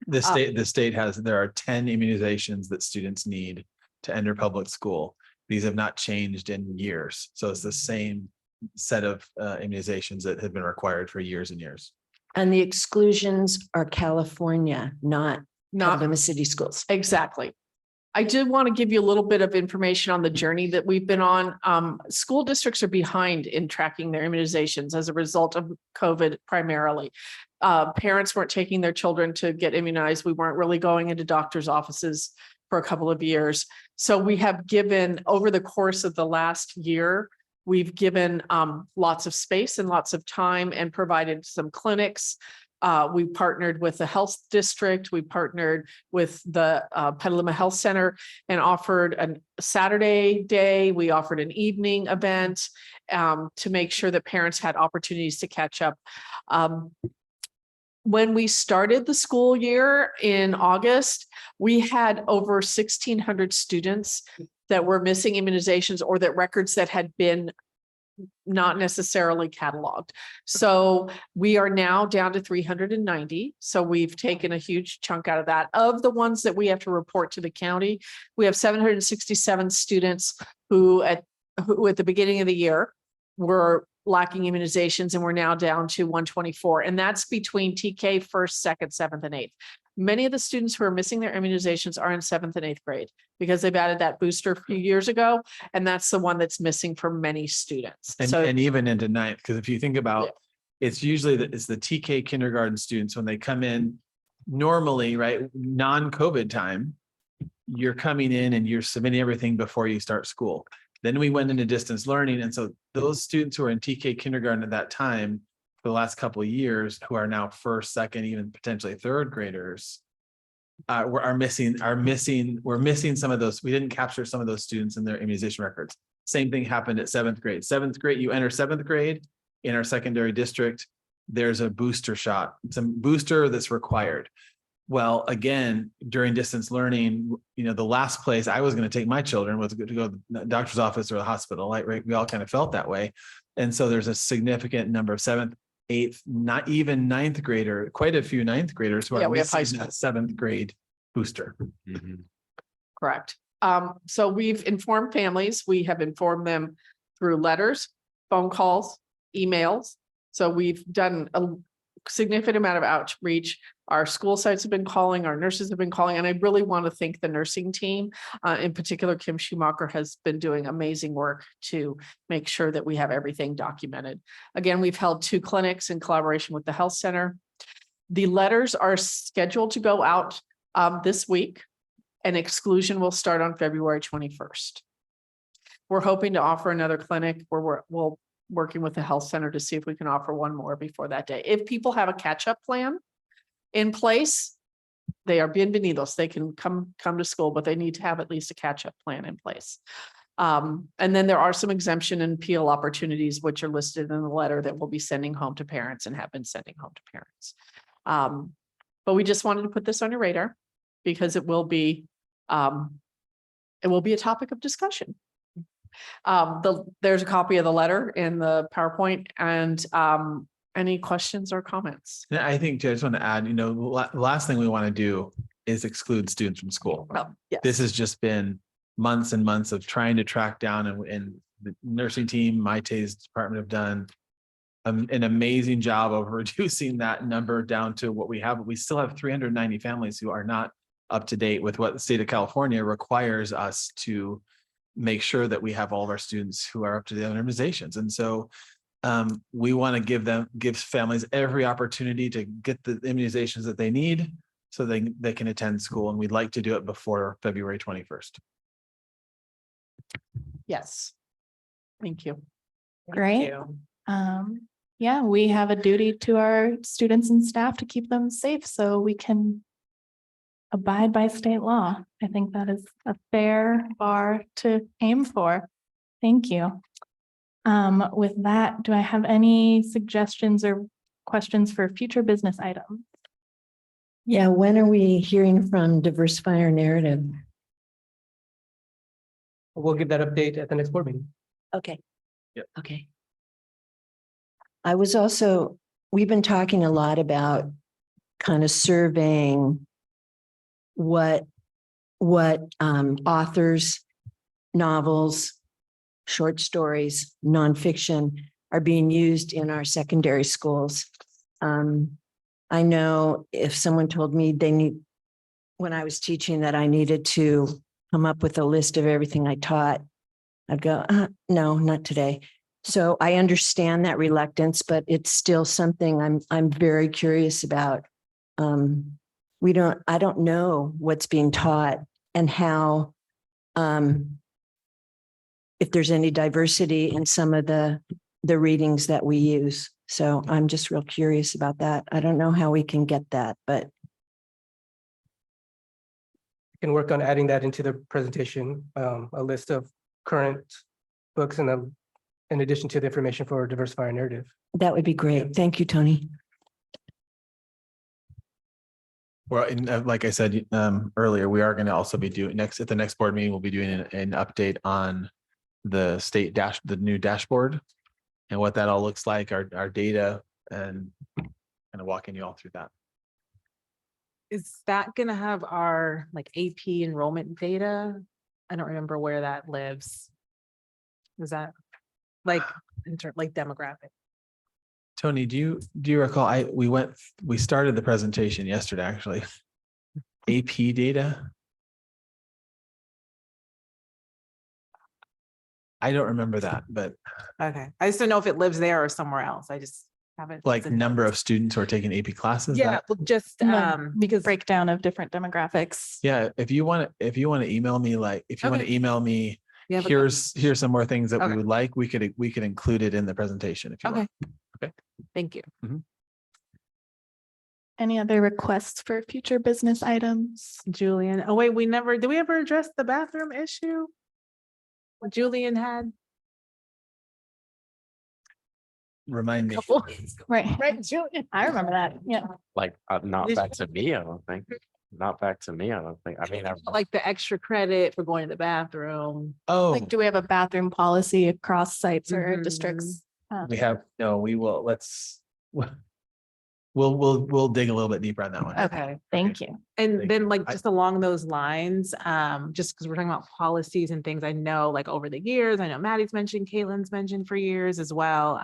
The state has, there are 10 immunizations that students need to enter public school. These have not changed in years. So it's the same set of immunizations that have been required for years and years. And the exclusions are California, not Petaluma City Schools. Exactly. I did want to give you a little bit of information on the journey that we've been on. School districts are behind in tracking their immunizations as a result of COVID primarily. Parents weren't taking their children to get immunized. We weren't really going into doctors' offices for a couple of years. So we have given, over the course of the last year, we've given lots of space and lots of time and provided some clinics. We partnered with the health district. We partnered with the Petaluma Health Center and offered a Saturday day. We offered an evening event to make sure that parents had opportunities to catch up. When we started the school year in August, we had over 1,600 students that were missing immunizations or that records that had been not necessarily cataloged. So we are now down to 390. So we've taken a huge chunk out of that. Of the ones that we have to report to the county, we have 767 students who at the beginning of the year were lacking immunizations, and we're now down to 124. And that's between TK first, second, seventh, and eighth. Many of the students who are missing their immunizations are in seventh and eighth grade because they've added that booster a few years ago. And that's the one that's missing for many students. And even into ninth, because if you think about, it's usually it's the TK kindergarten students when they come in normally, right? Non-COVID time, you're coming in and you're submitting everything before you start school. Then we went into distance learning. And so those students who are in TK kindergarten at that time for the last couple of years, who are now first, second, even potentially third graders, we're missing some of those. We didn't capture some of those students in their immunization records. Same thing happened at seventh grade. Seventh grade, you enter seventh grade in our secondary district, there's a booster shot, some booster that's required. Well, again, during distance learning, the last place I was going to take my children was to go to the doctor's office or the hospital. Right? We all kind of felt that way. And so there's a significant number of seventh, eighth, not even ninth grader, quite a few ninth graders who are missing that seventh grade booster. Correct. So we've informed families. We have informed them through letters, phone calls, emails. So we've done a significant amount of outreach. Our school sites have been calling, our nurses have been calling, and I really want to thank the nursing team. In particular, Kim Schumacher has been doing amazing work to make sure that we have everything documented. Again, we've held 2 clinics in collaboration with the health center. The letters are scheduled to go out this week, and exclusion will start on February 21st. We're hoping to offer another clinic where we'll working with the health center to see if we can offer one more before that day. If people have a catch-up plan in place, they are bienvenidos. They can come to school, but they need to have at least a catch-up plan in place. And then there are some exemption and appeal opportunities, which are listed in the letter that we'll be sending home to parents and have been sending home to parents. But we just wanted to put this on your radar because it will be a topic of discussion. There's a copy of the letter in the PowerPoint, and any questions or comments? And I think, I just want to add, the last thing we want to do is exclude students from school. Yes. This has just been months and months of trying to track down, and the nursing team, Maite's department have done an amazing job of reducing that number down to what we have. But we still have 390 families who are not up to date with what the state of California requires us to make sure that we have all of our students who are up to date on immunizations. And so we want to give families every opportunity to get the immunizations that they need so they can attend school. And we'd like to do it before February 21st. Yes. Thank you. Great. Yeah, we have a duty to our students and staff to keep them safe so we can abide by state law. I think that is a fair bar to aim for. Thank you. With that, do I have any suggestions or questions for future business items? Yeah, when are we hearing from Diversify Our Narrative? We'll give that update at the next board meeting. Okay. Yep. Okay. We've been talking a lot about kind of surveying what authors, novels, short stories, nonfiction are being used in our secondary schools. I know if someone told me when I was teaching that I needed to come up with a list of everything I taught, I'd go, no, not today. So I understand that reluctance, but it's still something I'm very curious about. I don't know what's being taught and how, if there's any diversity in some of the readings that we use. So I'm just real curious about that. I don't know how we can get that, but. We can work on adding that into the presentation, a list of current books and in addition to the information for Diversify Our Narrative. That would be great. Thank you, Tony. Well, like I said earlier, we are going to also be doing at the next board meeting, we'll be doing an update on the new dashboard and what that all looks like, our data, and kind of walking you all through that. Is that gonna have our like AP enrollment data? I don't remember where that lives. Is that like like demographic? Tony, do you recall, we started the presentation yesterday, actually. AP data? I don't remember that, but Okay, I just don't know if it lives there or somewhere else. I just haven't. like number of students who are taking AP classes. Yeah, that- well, just Because breakdown of different demographics. Yeah, if you want to email me, like, if you want to Okay. email me, Yeah, but- here's some more things that we Okay. would like, we could include it in the presentation if you want. Okay, thank you. Any other requests for future business items? Julian, oh wait, did we ever address the bathroom issue? What Julian had? Remind me. Couple- Right. Right, Julian. I remember that. Yeah. Like, not Did- back to me, I don't think. Not back to me, I don't think. I mean, Like the extra credit for going to the bathroom. Oh, Like, do we have a bathroom policy across sites or Mhm. districts? we have, no, we will, we'll dig a little bit deeper on that one. Okay. Thank you. And Thank then you. like just along those lines, just because we're talking about policies and things, I know like over the years, I know Maddie's mentioned, Caitlin's mentioned for years as well.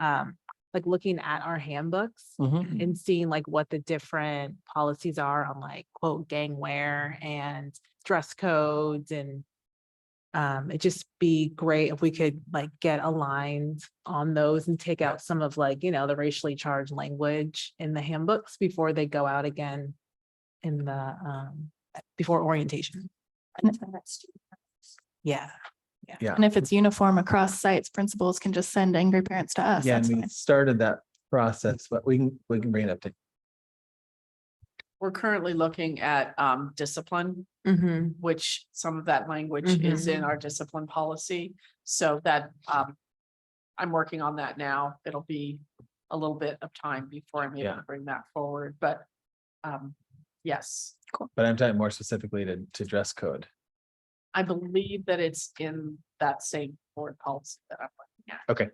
Like looking at our handbooks Mhm. and seeing like what the different policies are on like quote gang wear and dress codes and it'd just be great if we could like get aligned on those and take out some of like, the racially charged language in the handbooks before they go out again in the before orientation. Yeah. Yeah. And if it's uniform across sites, principals can just send angry parents to us. Yeah, That's and we fine. started that process, but we can bring it up to. We're currently looking at discipline, Mm-hmm. which some of that language is in our discipline policy. So that I'm working on that now. It'll be a little bit of time before I'm able Yeah. to bring that forward, but yes, But I'm talking more specifically to dress code. I believe that it's in that same board policy that I'm looking at. Okay,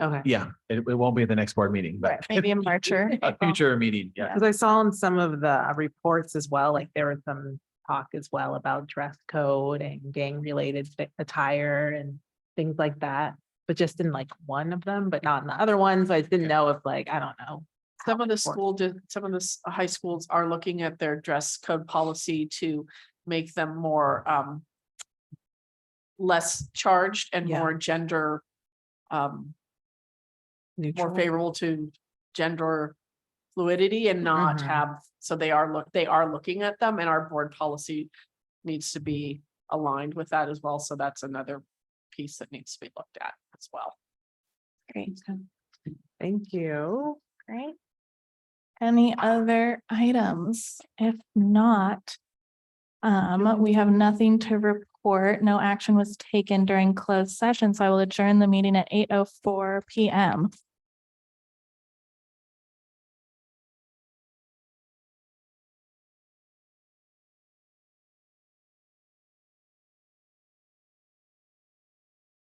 Okay. yeah, it won't be at the next board meeting, but Maybe in March or a April. future meeting, yeah. Because I saw in some of the reports as well, like there was some talk as well about dress code and gang related attire and things like that. But just in like one of them, but not in the other ones. I didn't know if like, I don't know. Some of the high schools are looking at their dress code policy to make them more less charged and Yeah. more gender more Neutral. favorable to gender fluidity and not Mhm. have, so they are looking at them, and our board policy needs to be aligned with that as well. So that's another piece that needs to be looked at as well. Great. Thank you. Great. Any other items? If not, we have nothing to report. No action was taken during closed session, so I will adjourn the meeting at 8:04 PM.